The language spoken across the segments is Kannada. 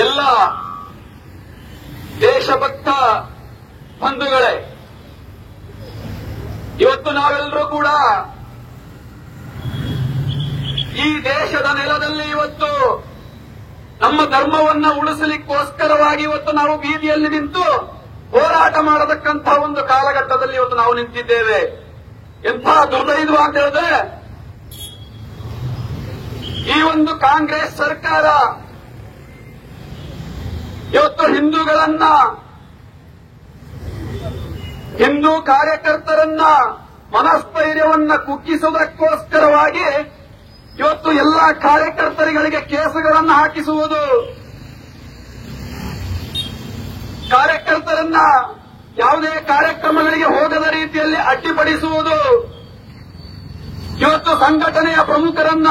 ಎಲ್ಲ ದೇಶಭಕ್ತ ಬಂಧುಗಳೇ, ಇವತ್ತು ನಾವೆಲ್ಲರೂ ಕೂಡ ಈ ದೇಶದ ನೆಲದಲ್ಲಿ ಇವತ್ತು ನಮ್ಮ ಧರ್ಮವನ್ನ ಉಳಿಸಲಿಕ್ಕೋಸ್ಕರವಾಗಿ ಇವತ್ತು ನಾವು ಬೀದಿಯಲ್ಲಿ ನಿಂತು ಹೋರಾಟ ಮಾಡತಕ್ಕಂಥ ಒಂದು ಕಾಲಘಟ್ಟದಲ್ಲಿ ಇವತ್ತು ನಾವು ನಿಂತಿದ್ದೇವೆ. ಎಂಥ ದುರ್ದೈವ ಅಂತ ಹೇಳಿದ್ರೆ, ಈ ಒಂದು ಕಾಂಗ್ರೆಸ್ ಸರ್ಕಾರ ಇವತ್ತು ಹಿಂದೂಗಳನ್ನ, ಹಿಂದೂ ಕಾರ್ಯಕರ್ತರನ್ನ ಮನಸ್ಥೈರ್ಯವನ್ನ ಕುಗ್ಗಿಸುವುದಕ್ಕೋಸ್ಕರವಾಗಿ ಇವತ್ತು ಎಲ್ಲಾ ಕಾರ್ಯಕರ್ತರುಗಳಿಗೆ ಕೇಸುಗಳನ್ನು ಹಾಕಿಸುವುದು, ಕಾರ್ಯಕರ್ತರನ್ನ ಯಾವುದೇ ಕಾರ್ಯಕ್ರಮಗಳಿಗೆ ಹೋಗದ ರೀತಿಯಲ್ಲಿ ಅಡ್ಡಿಪಡಿಸುವುದು, ಇವತ್ತು ಸಂಘಟನೆಯ ಪ್ರಮುಖರನ್ನ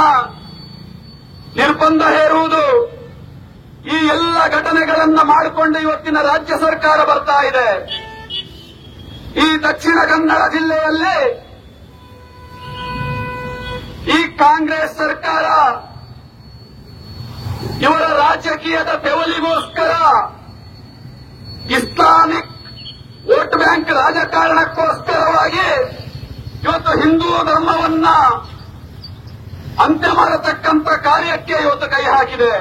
ನಿರ್ಬಂಧ ಹೇರುವುದು, ಈ ಎಲ್ಲ ಘಟನೆಗಳನ್ನ ಮಾಡಿಕೊಂಡು ಇವತ್ತಿನ ರಾಜ್ಯ ಸರ್ಕಾರ ಬರ್ತಾ ಇದೆ. ಈ ದಕ್ಷಿಣ ಕನ್ನಡ ಜಿಲ್ಲೆಯಲ್ಲಿ ಈ ಕಾಂಗ್ರೆಸ್ ಸರ್ಕಾರ ಇವರ ರಾಜಕೀಯದ ತೆವಲಿಗೋಸ್ಕರ ಇಸ್ಲಾಮಿಕ್ ವೋಟ್ ಬ್ಯಾಂಕ್ ರಾಜಕಾರಣಕ್ಕೋಸ್ಕರವಾಗಿ ಇವತ್ತು ಹಿಂದೂ ಧರ್ಮವನ್ನ ಅಂತ್ಯ ಮಾಡತಕ್ಕಂಥ ಕಾರ್ಯಕ್ಕೆ ಇವತ್ತು ಕೈ ಹಾಕಿದೆ.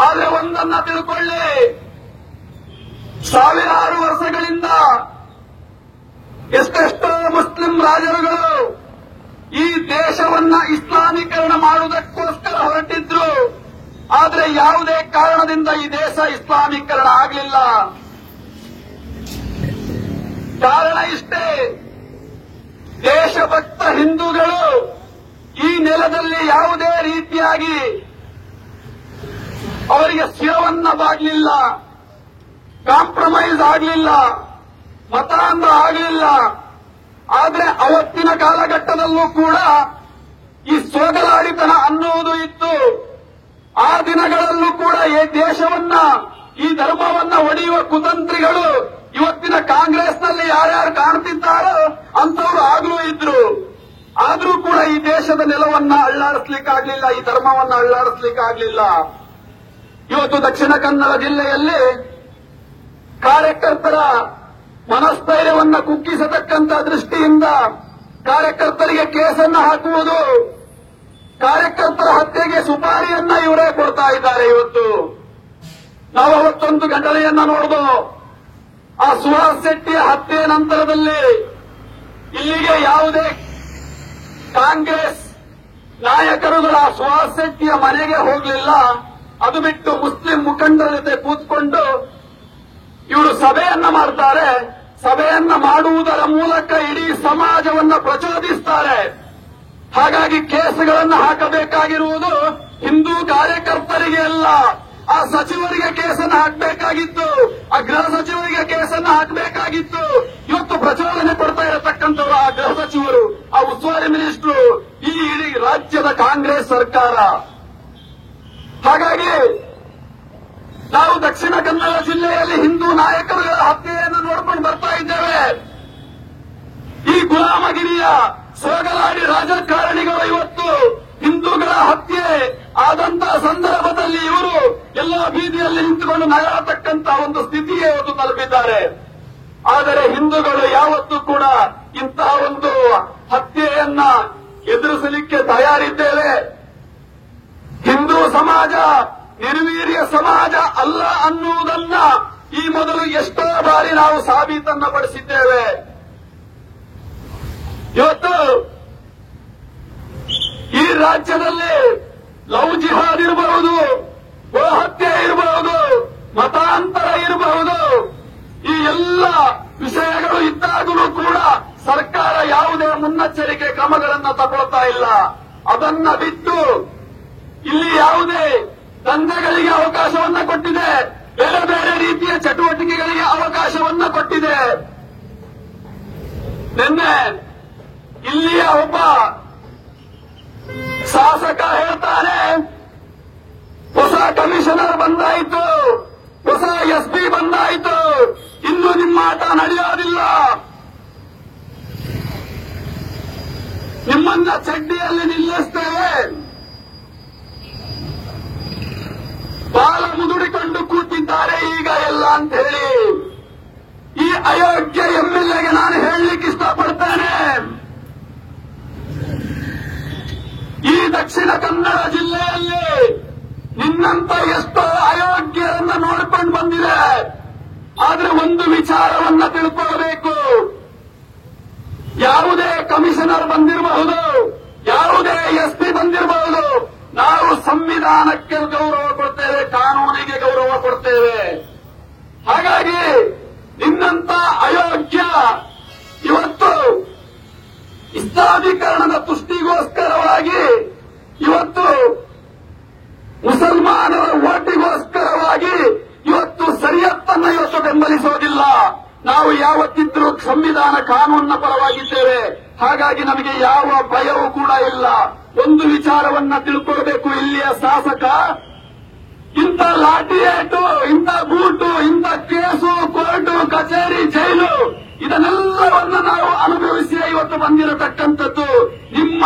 ಆದರೆ ಒಂದನ್ನ ತಿಳ್ಕೊಳ್ಳಿ, ಸಾವಿರಾರು ವರ್ಷಗಳಿಂದ ಎಷ್ಟೆಷ್ಟೋ ಮುಸ್ಲಿಂ ರಾಜರುಗಳು ಈ ದೇಶವನ್ನ ಇಸ್ಲಾಮೀಕರಣ ಮಾಡುವುದಕ್ಕೋಸ್ಕರ ಹೊರಟಿದ್ರು. ಆದರೆ ಯಾವುದೇ ಕಾರಣದಿಂದ ಈ ದೇಶ ಇಸ್ಲಾಮೀಕರಣ ಆಗಲಿಲ್ಲ. ಕಾರಣ ಇಷ್ಟೇ, ದೇಶಭಕ್ತ ಹಿಂದೂಗಳು ಈ ನೆಲದಲ್ಲಿ ಯಾವುದೇ ರೀತಿಯಾಗಿ ಅವರಿಗೆ ಶಿರವನ್ನ ಬಾಗಲಿಲ್ಲ, ಕಾಂಪ್ರಮೈಸ್ ಆಗಲಿಲ್ಲ, ಮತಾಂಧ ಆಗಲಿಲ್ಲ. ಆದರೆ ಅವತ್ತಿನ ಕಾಲಘಟ್ಟದಲ್ಲೂ ಕೂಡ ಈ ಸೋಗಲಾಡಿತನ ಅನ್ನುವುದು ಇತ್ತು. ಆ ದಿನಗಳಲ್ಲೂ ಕೂಡ ಈ ದೇಶವನ್ನ, ಈ ಧರ್ಮವನ್ನ ಒಡೆಯುವ ಕುತಂತ್ರಿಗಳು ಇವತ್ತಿನ ಕಾಂಗ್ರೆಸ್ನಲ್ಲಿ ಯಾರ್ಯಾರು ಕಾಣ್ತಿದ್ದಾರೋ ಅಂತವರು ಆಗಲೂ ಇದ್ರು. ಆದರೂ ಕೂಡ ಈ ದೇಶದ ನೆಲವನ್ನ ಅಳ್ಳಾಡಿಸ್ಲಿಕ್ಕಾಗ್ಲಿಲ್ಲ, ಈ ಧರ್ಮವನ್ನ ಅಳ್ಳಾಡಿಸ್ಲಿಕ್ಕಾಗ್ಲಿಲ್ಲ. ಇವತ್ತು ದಕ್ಷಿಣ ಕನ್ನಡ ಜಿಲ್ಲೆಯಲ್ಲಿ ಕಾರ್ಯಕರ್ತರ ಮನಸ್ಥೈರ್ಯವನ್ನ ಕುಗ್ಗಿಸತಕ್ಕಂಥ ದೃಷ್ಟಿಯಿಂದ ಕಾರ್ಯಕರ್ತರಿಗೆ ಕೇಸನ್ನ ಹಾಕುವುದು, ಕಾರ್ಯಕರ್ತರ ಹತ್ಯೆಗೆ ಸುಪಾರಿಯನ್ನ ಇವರೇ ಕೊಡ್ತಾ ಇದ್ದಾರೆ. ಇವತ್ತು ನಾವು ಅವತ್ತೊಂದು ಘಟನೆಯನ್ನ ನೋಡಿದು, ಆ ಸುಹಾಸ್ ಶೆಟ್ಟಿಯ ಹತ್ಯೆ ನಂತರದಲ್ಲಿ ಇಲ್ಲಿಗೆ ಯಾವುದೇ ಕಾಂಗ್ರೆಸ್ ನಾಯಕರುಗಳ ಸುಹಾಸ್ ಶೆಟ್ಟಿಯ ಮನೆಗೆ ಹೋಗಲಿಲ್ಲ. ಅದು ಬಿಟ್ಟು ಮುಸ್ಲಿಂ ಮುಖಂಡರ ಜೊತೆ ಕೂತ್ಕೊಂಡು ಇವರು ಸಭೆಯನ್ನ ಮಾಡ್ತಾರೆ. ಸಭೆಯನ್ನ ಮಾಡುವುದರ ಮೂಲಕ ಇಡೀ ಸಮಾಜವನ್ನ ಪ್ರಚೋದಿಸ್ತಾರೆ. ಹಾಗಾಗಿ ಕೇಸುಗಳನ್ನು ಹಾಕಬೇಕಾಗಿರುವುದು ಹಿಂದೂ ಕಾರ್ಯಕರ್ತರಿಗೆ ಅಲ್ಲ, ಆ ಸಚಿವರಿಗೆ ಕೇಸನ್ನು ಹಾಕಬೇಕಾಗಿತ್ತು, ಆ ಗೃಹ ಸಚಿವರಿಗೆ ಕೇಸನ್ನು ಹಾಕಬೇಕಾಗಿತ್ತು. ಇವತ್ತು ಪ್ರಚೋದನೆ ಕೊಡ್ತಾ ಇರತಕ್ಕಂಥವರು ಆ ಗೃಹ ಸಚಿವರು, ಆ ಉಸ್ತುವಾರಿ ಮಿನಿಸ್ಟರು, ಈ ಇಡೀ ರಾಜ್ಯದ ಕಾಂಗ್ರೆಸ್ ಸರ್ಕಾರ. ಹಾಗಾಗಿ ನಾವು ದಕ್ಷಿಣ ಕನ್ನಡ ಜಿಲ್ಲೆಯಲ್ಲಿ ಹಿಂದೂ ನಾಯಕರುಗಳ ಹತ್ಯೆಯನ್ನು ನೋಡ್ಕೊಂಡು ಬರ್ತಾ ಇದ್ದೇವೆ. ಈ ಗುಲಾಮಗಿರಿಯ ಸೋಗಲಾಡಿ ರಾಜಕಾರಣಿಗಳು ಇವತ್ತು ಹಿಂದೂಗಳ ಹತ್ಯೆ ಆದಂತಹ ಸಂದರ್ಭದಲ್ಲಿ ಇವರು ಎಲ್ಲ ಬೀದಿಯಲ್ಲಿ ನಿಂತುಕೊಂಡು ನಗಾಡತಕ್ಕಂತ ಒಂದು ಸ್ಥಿತಿಗೆ ಇವತ್ತು ತಲುಪಿದ್ದಾರೆ. ಆದರೆ ಹಿಂದೂಗಳು ಯಾವತ್ತೂ ಕೂಡ ಇಂತಹ ಒಂದು ಹತ್ಯೆಯನ್ನ ಎದುರಿಸಲಿಕ್ಕೆ ತಯಾರಿದ್ದೇವೆ. ಹಿಂದೂ ಸಮಾಜ ನಿರ್ವೀರ್ಯ ಸಮಾಜ ಅಲ್ಲ ಅನ್ನುವುದನ್ನ ಈ ಮೊದಲು ಎಷ್ಟೋ ಬಾರಿ ನಾವು ಸಾಬೀತನ್ನ ಪಡಿಸಿದ್ದೇವೆ. ಇವತ್ತು ಈ ರಾಜ್ಯದಲ್ಲಿ ಲವ್ ಜಿಹಾದ್ ಇರಬಹುದು, ಗೋಹತ್ಯೆ ಇರಬಹುದು, ಮತಾಂತರ ಇರಬಹುದು, ಈ ಎಲ್ಲ ವಿಷಯಗಳು ಇದ್ದಾಗಲೂ ಕೂಡ ಸರ್ಕಾರ ಯಾವುದೇ ಮುನ್ನೆಚ್ಚರಿಕೆ ಕ್ರಮಗಳನ್ನು ತಗೊಳ್ತಾ ಇಲ್ಲ. ಅದನ್ನ ಬಿಟ್ಟು ಇಲ್ಲಿ ಯಾವುದೇ ದಂಧೆಗಳಿಗೆ ಅವಕಾಶವನ್ನ ಕೊಟ್ಟಿದೆ, ಬೇರೆ ಬೇರೆ ರೀತಿಯ ಚಟುವಟಿಕೆಗಳಿಗೆ ಅವಕಾಶವನ್ನ ಕೊಟ್ಟಿದೆ. ನಿನ್ನೆ ಇಲ್ಲಿಯ ಒಬ್ಬ ಶಾಸಕ ಹೇಳ್ತಾನೆ, ಹೊಸ ಕಮಿಷನರ್ ಬಂದಾಯಿತು, ಹೊಸ ಎಸ್ಪಿ ಬಂದಾಯಿತು, ಇನ್ನು ನಿಮ್ಮ ಆಟ ನಡೆಯೋದಿಲ್ಲ, ನಿಮ್ಮನ್ನ ಚಡ್ಡಿಯಲ್ಲಿ ನಿಲ್ಲಿಸ್ತೇವೆ. ಅಯೋಗ್ಯ ಎಂಎಲ್ಎಗೆ ನಾನು ಹೇಳಲಿಕ್ಕೆ ಇಷ್ಟಪಡ್ತೇನೆ, ಈ ದಕ್ಷಿಣ ಕನ್ನಡ ಜಿಲ್ಲೆಯಲ್ಲಿ ನಿನ್ನಂತ ಎಷ್ಟೋ ಅಯೋಗ್ಯರನ್ನ ನೋಡಿಕೊಂಡು ಬಂದಿದೆ. ಆದ್ರೆ ಒಂದು ವಿಚಾರವನ್ನ ತಿಳ್ಕೊಳ್ಬೇಕು, ಯಾವುದೇ ಕಮಿಷನರ್ ಬಂದಿರಬಹುದು, ಯಾವುದೇ ಎಸ್ಪಿ ಬಂದಿರಬಹುದು, ನಾವು ಸಂವಿಧಾನಕ್ಕೆ ಗೌರವ ಕೊಡ್ತೇವೆ, ಕಾನೂನಿಗೆ ಗೌರವ ಕೊಡ್ತೇವೆ. ಹಾಗಾಗಿ ನಿನ್ನಂತ ಅಯೋಗ್ಯ ಇವತ್ತು ಇಸ್ಲಾಮೀಕರಣದ ತುಷ್ಟಿಗೋಸ್ಕರವಾಗಿ, ಇವತ್ತು ಮುಸಲ್ಮಾನರ ಓಟಿಗೋಸ್ಕರವಾಗಿ ಇವತ್ತು ಸರಿಯತ್ತನ್ನ ಇವತ್ತು ಬೆಂಬಲಿಸೋದಿಲ್ಲ. ನಾವು ಯಾವತ್ತಿದ್ರೂ ಸಂವಿಧಾನ ಕಾನೂನಿನ ಪರವಾಗಿದ್ದೇವೆ. ಹಾಗಾಗಿ ನಮಗೆ ಯಾವ ಭಯವೂ ಕೂಡ ಇಲ್ಲ. ಒಂದು ವಿಚಾರವನ್ನ ತಿಳ್ಕೊಳ್ಬೇಕು, ಇಲ್ಲಿಯ ಶಾಸಕ ಇಂಥ ಲಾಠಿ ಏಟು, ಇಂಥ ಬೂಟು, ಇಂಥ ಕೇಸು, ಕೋರ್ಟು, ಕಚೇರಿ, ಜೈಲು ಇದನ್ನೆಲ್ಲವನ್ನ ನಾವು ಅನುಭವಿಸಿ ಇವತ್ತು ಬಂದಿರತಕ್ಕಂಥದ್ದು. ನಿಮ್ಮ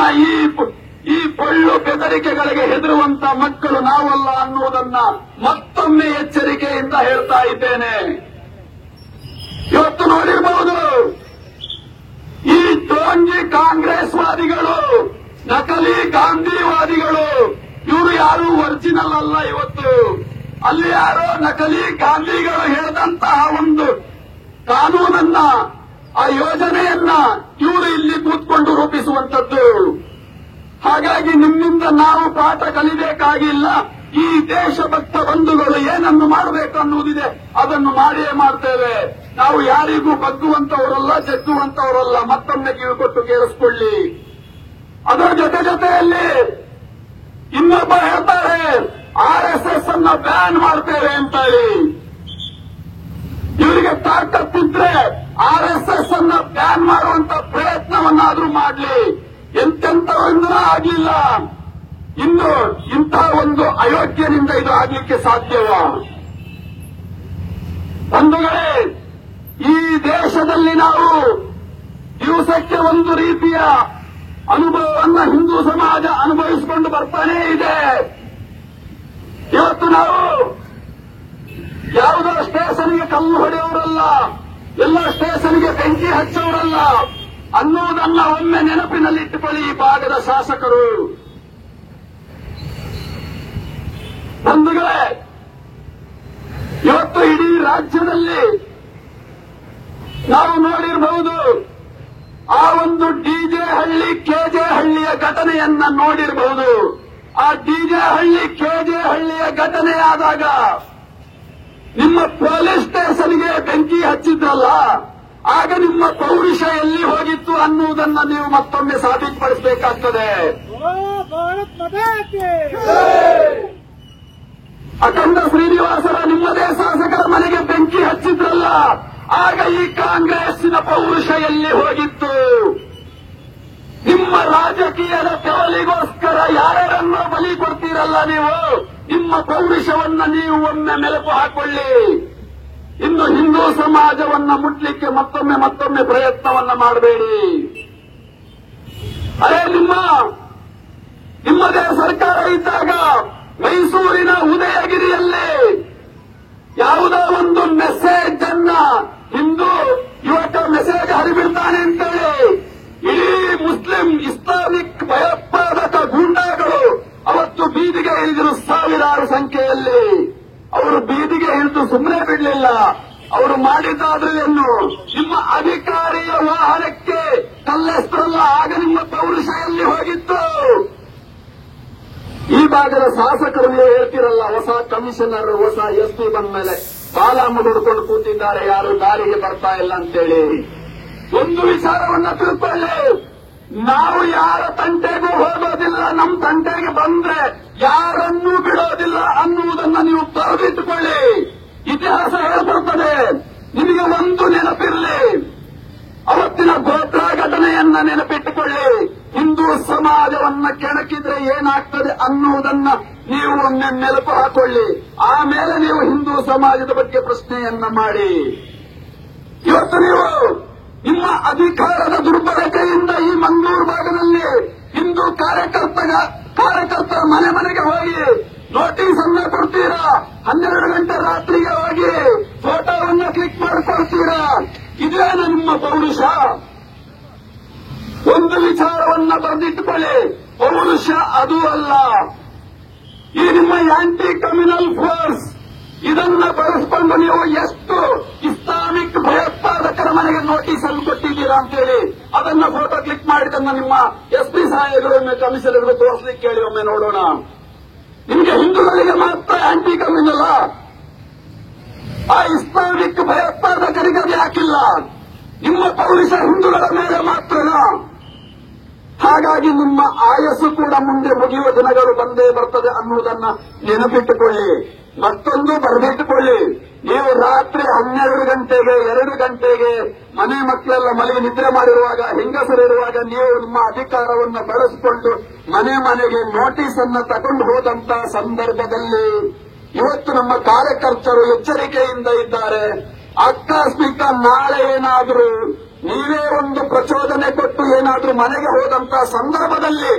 ಈ ಪೊಳ್ಳು ಬೆದರಿಕೆಗಳಿಗೆ ಹೆದರುವಂತ ಮಕ್ಕಳು ನಾವಲ್ಲ ಅನ್ನುವುದನ್ನ ಮತ್ತೊಮ್ಮೆ ಎಚ್ಚರಿಕೆಯಿಂದ ಹೇಳ್ತಾ ಇದ್ದೇನೆ. ಇವತ್ತು ನೋಡಿರಬಹುದು, ಈ ಟೋಂಗಿ ಕಾಂಗ್ರೆಸ್ವಾದಿಗಳು, ನಕಲಿ ಗಾಂಧಿವಾದಿಗಳು, ಇವರು ಯಾರು ಒರಿಜಿನಲ್ ಅಲ್ಲ. ಇವತ್ತು ಅಲ್ಲಿ ಯಾರೋ ನಕಲಿ ಗಾಂಧಿಗಳು ಹೇಳಿದಂತಹ ಒಂದು ಕಾನೂನನ್ನ, ಆ ಯೋಜನೆಯನ್ನ ಇವರು ಇಲ್ಲಿ ಕೂತ್ಕೊಂಡು ರೂಪಿಸುವಂತದ್ದು. ಹಾಗಾಗಿ ನಿಮ್ಮಿಂದ ನಾವು ಪಾಠ ಕಲಿಬೇಕಾಗಿಲ್ಲ. ಈ ದೇಶಭಕ್ತ ಬಂಧುಗಳು ಏನನ್ನು ಮಾಡಬೇಕು ಅನ್ನುವುದಿದೆ, ಅದನ್ನು ಮಾಡಿಯೇ ಮಾಡ್ತೇವೆ. ನಾವು ಯಾರಿಗೂ ಬಗ್ಗುವಂತವರಲ್ಲ, ಜಗ್ಗುವಂತವರಲ್ಲ. ಮತ್ತೊಮ್ಮೆ ಕಿವಿ ಕೊಟ್ಟು ಕೇಳಿಸ್ಕೊಳ್ಳಿ. ಅದರ ಜೊತೆಯಲ್ಲಿ ಇನ್ನೊಬ್ಬ ಹೇಳ್ತಾರೆ, RSS ಅನ್ನ ಬ್ಯಾನ್ ಮಾಡ್ತೇವೆ ಅಂತ ಹೇಳಿ. ಇವರಿಗೆ ತಾಕತ್ತಿದ್ರೆ RSS ಅನ್ನ ಬ್ಯಾನ್ ಮಾಡುವಂತ ಪ್ರಯತ್ನವನ್ನಾದ್ರೂ ಮಾಡಲಿ. ಎಂತೆಂಥವರಿಂದ ಆಗಲಿಲ್ಲ, ಇನ್ನು ಇಂತಹ ಒಂದು ಅಯೋಗ್ಯನಿಂದ ಇದು ಆಗಲಿಕ್ಕೆ ಸಾಧ್ಯವ? ಬಂಧುಗಳೇ, ಈ ದೇಶದಲ್ಲಿ ನಾವು ದಿವಸಕ್ಕೆ ಒಂದು ರೀತಿಯ ಅನುಭವವನ್ನ ಹಿಂದೂ ಸಮಾಜ ಅನುಭವಿಸಿಕೊಂಡು ಬರ್ತಾನೇ ಇದೆ. ಇವತ್ತು ನಾವು ಯಾವುದೋ ಸ್ಟೇಷನ್ಗೆ ಕಲ್ಲು ಹೊಡೆಯವರಲ್ಲ, ಎಲ್ಲ ಸ್ಟೇಷನ್ಗೆ ಬೆಂಕಿ ಹಚ್ಚವರಲ್ಲ ಅನ್ನುವುದನ್ನ ಒಮ್ಮೆ ನೆನಪಿನಲ್ಲಿಟ್ಟುಕೊಳ್ಳಿ ಈ ಭಾಗದ ಶಾಸಕರು. ಬಂಧುಗಳೇ, ಇವತ್ತು ಇಡೀ ರಾಜ್ಯದಲ್ಲಿ ನಾವು ನೋಡಿರಬಹುದು, ಆ ಒಂದು ಡಿಜೆ ಹಳ್ಳಿ ಕೆಜೆ ಹಳ್ಳಿಯ ಘಟನೆಯನ್ನ ನೋಡಿರಬಹುದು. ಆ ಡಿಜೆ ಹಳ್ಳಿ ಕೆಜೆ ಹಳ್ಳಿಯ ಘಟನೆಯಾದಾಗ ನಿಮ್ಮ ಪೊಲೀಸ್ ಸ್ಟೇಷನ್ಗೆ ಬೆಂಕಿ ಹಚ್ಚಿದ್ರಲ್ಲ, ಆಗ ನಿಮ್ಮ ಪೌರುಷ ಎಲ್ಲಿ ಹೋಗಿತ್ತು ಅನ್ನುವುದನ್ನ ನೀವು ಮತ್ತೊಮ್ಮೆ ಸಾಬೀತುಪಡಿಸಬೇಕಾಗ್ತದೆ. ಅಖಂಡ ಶ್ರೀನಿವಾಸರ ನಿಮ್ಮದೇ ಶಾಸಕರ ಮನೆಗೆ ಬೆಂಕಿ ಹಚ್ಚಿದ್ರಲ್ಲ, ಆಗ ಈ ಕಾಂಗ್ರೆಸ್ಸಿನ ಪೌರುಷ ಎಲ್ಲಿ ಹೋಗಿತ್ತು? ನಿಮ್ಮ ರಾಜಕೀಯದ ತೆವಲಿಗೋಸ್ಕರ ಯಾರನ್ನೋ ಬಲಿ ಕೊಡ್ತೀರಲ್ಲ ನೀವು. ನಿಮ್ಮ ಪೌರುಷವನ್ನ ನೀವು ಒಮ್ಮೆ ಮೆಲುಕು ಹಾಕೊಳ್ಳಿ. ಇನ್ನು ಹಿಂದೂ ಸಮಾಜವನ್ನ ಮುಟ್ಲಿಕ್ಕೆ ಮತ್ತೊಮ್ಮೆ ಪ್ರಯತ್ನವನ್ನ ಮಾಡಬೇಡಿ. ಅದೇ ನಿಮ್ಮದೇ ಸರ್ಕಾರ ಇದ್ದಾಗ ಮೈಸೂರಿನ ಉದಯಗಿರಿಯಲ್ಲಿ ಯಾವುದೋ ಒಂದು ಮೆಸೇಜ್ ಅನ್ನ ಹಿಂದೂ ಯುವಕ ಮೆಸೇಜ್ ಹರಿಬಿಡ್ತಾನೆ ಅಂತೇಳಿ ಇಡೀ ಮುಸ್ಲಿಂ ಇಸ್ಲಾಮಿಕ್ ಭಯೋತ್ಪಾದಕ ಗೂಂಡಾಗಳು ಅವತ್ತು ಬೀದಿಗೆ ಇಳಿದರು. ಸಾವಿರಾರು ಸಂಖ್ಯೆಯಲ್ಲಿ ಅವರು ಬೀದಿಗೆ ಇಳಿದು ಸುಮ್ಮನೆ ಬಿಡಲಿಲ್ಲ. ಅವರು ಮಾಡಿದ್ದಾದ್ರೂ ಏನು, ನಿಮ್ಮ ಅಧಿಕಾರಿಯ ವಾಹನಕ್ಕೆ ಕಲ್ಲೆಸ್ತರಲ್ಲ, ಆಗ ನಿಮ್ಮ ಪೌರುಷ ಎಲ್ಲಿ ಹೋಗಿತ್ತು? ಈ ಭಾಗದ ಶಾಸಕರು ನೀವು ಹೇಳ್ತಿರಲ್ಲ, ಹೊಸ ಕಮಿಷನರ್, ಹೊಸ ಎಸ್ಪಿ ಬಂದ ಮೇಲೆ ಬಾಲ ಮುದುಡ್ಕೊಂಡು ಕೂತಿದ್ದಾರೆ, ಯಾರು ದಾರಿಗೆ ಬರ್ತಾ ಇಲ್ಲ ಅಂತೇಳಿ. ಒಂದು ವಿಚಾರವನ್ನ ತಿಳ್ಕೊಳ್ಳಿ, ನಾವು ಯಾರ ತಂಟೆಗೂ ಹೋಗೋದಿಲ್ಲ, ನಮ್ಮ ತಂಟೆಗೆ ಬಂದ್ರೆ ಯಾರನ್ನೂ ಬಿಡೋದಿಲ್ಲ ಅನ್ನುವುದನ್ನ ನೀವು ಬರೆದಿಟ್ಟುಕೊಳ್ಳಿ. ಇತಿಹಾಸ ಹೇಳ್ಕೊಡ್ತದೆ. ನಿಮಗೆ ಒಂದು ನೆನಪಿರಲಿ, ಅವತ್ತಿನ ಗೋತ್ರ ಘಟನೆಯನ್ನ ನೆನಪಿಟ್ಟುಕೊಳ್ಳಿ. ಹಿಂದೂ ಸಮಾಜವನ್ನ ಕೆಣಕಿದ್ರೆ ಏನಾಗ್ತದೆ ಅನ್ನುವುದನ್ನ ನೀವು ಒಮ್ಮೆ ಮೆಲುಕು ಹಾಕೊಳ್ಳಿ. ಆಮೇಲೆ ನೀವು ಹಿಂದೂ ಸಮಾಜದ ಬಗ್ಗೆ ಪ್ರಶ್ನೆಯನ್ನ ಮಾಡಿ. ಇವತ್ತು ನೀವು ನಿಮ್ಮ ಅಧಿಕಾರದ ದುರ್ಬಳಕೆಯಿಂದ ಈ ಮಂಗಳೂರು ಭಾಗದಲ್ಲಿ ಹಿಂದೂ ಕಾರ್ಯಕರ್ತರ ಮನೆಗೆ ಹೋಗಿ ನೋಟಿಸ್ ಅನ್ನ ಕೊಡ್ತೀರಾ, 12 ಗಂಟೆ ರಾತ್ರಿಗೆ ಹೋಗಿ ಫೋಟೋವನ್ನ ಕ್ಲಿಕ್ ಮಾಡಿಕೊಡ್ತೀರಾ. ಇದೇನು ನಿಮ್ಮ ಪೌರುಷ? ಒಂದು ವಿಚಾರವನ್ನ ಬರೆದಿಟ್ಟುಕೊಳ್ಳಿ, ಪೌರುಷ ಅದು ಅಲ್ಲ. ಈ ನಿಮ್ಮ ಆಂಟಿ ಕಮ್ಯುನಲ್ ಫೋರ್ಸ್ ಇದನ್ನ ಬಳಸಿಕೊಂಡು ನೀವು ಎಷ್ಟು ಇಸ್ಲಾಮಿಕ್ ಭಯೋತ್ಪಾದಕರ ಮನೆಗೆ ನೋಟಿಸ್ ಅನ್ನು ಕೊಟ್ಟಿದ್ದೀರಾ ಅಂತೇಳಿ ಅದನ್ನ ಫೋಟೋ ಕ್ಲಿಕ್ ಮಾಡಿದನ್ನ ನಿಮ್ಮ ಎಸ್ಪಿ ಸಾಹೇಬರು ಕಮಿಷನರ್ಗಳು ತೋರಿಸಲಿಕ್ಕೆ ಹೇಳಿ ಒಮ್ಮೆ ನೋಡೋಣ. ನಿಮಗೆ ಹಿಂದೂಗಳಿಗೆ ಮಾತ್ರ ಆಂಟಿ ಕಮ್ಯುನಲ್, ಆ ಇಸ್ಲಾಮಿಕ್ ಭಯೋತ್ಪಾದಕರಿಗೆ ಅದು ಯಾಕಿಲ್ಲ? ನಿಮ್ಮ ಪೌರುಷ ಹಿಂದೂಗಳ ಮೇಲೆ ಮಾತ್ರನಾ? ಹಾಗಾಗಿ ನಿಮ್ಮ ಆಯಸ್ಸು ಕೂಡ ಮುಂದೆ ಮುಗಿಯುವ ದಿನಗಳು ಬಂದೇ ಬರ್ತದೆ ಅನ್ನುವುದನ್ನ ನೆನಪಿಟ್ಟುಕೊಳ್ಳಿ. ಮತ್ತೊಂದು ಬರೆದಿಟ್ಟುಕೊಳ್ಳಿ, ನೀವು ರಾತ್ರಿ 12 ಗಂಟೆಗೆ 2 ಗಂಟೆಗೆ ಮನೆ ಮಕ್ಕಳೆಲ್ಲ ಮಲಗಿ ನಿದ್ರೆ ಮಾಡಿರುವಾಗ, ಹೆಂಗಸರಿರುವಾಗ ನೀವು ನಿಮ್ಮ ಅಧಿಕಾರವನ್ನು ಬಳಸಿಕೊಂಡು ಮನೆ ಮನೆಗೆ ನೋಟಿಸ್ ಅನ್ನ ತಗೊಂಡು ಹೋದಂತ ಸಂದರ್ಭದಲ್ಲಿ ಇವತ್ತು ನಮ್ಮ ಕಾರ್ಯಕರ್ತರು ಎಚ್ಚರಿಕೆಯಿಂದ ಇದ್ದಾರೆ. ಆಕಸ್ಮಿಕ ನಾಳೆ ಏನಾದರೂ ನೀವೇ ಒಂದು ಪ್ರಚೋದನೆ ಕೊಟ್ಟು ಏನಾದರೂ ಮನೆಗೆ ಹೋದಂತ ಸಂದರ್ಭದಲ್ಲಿ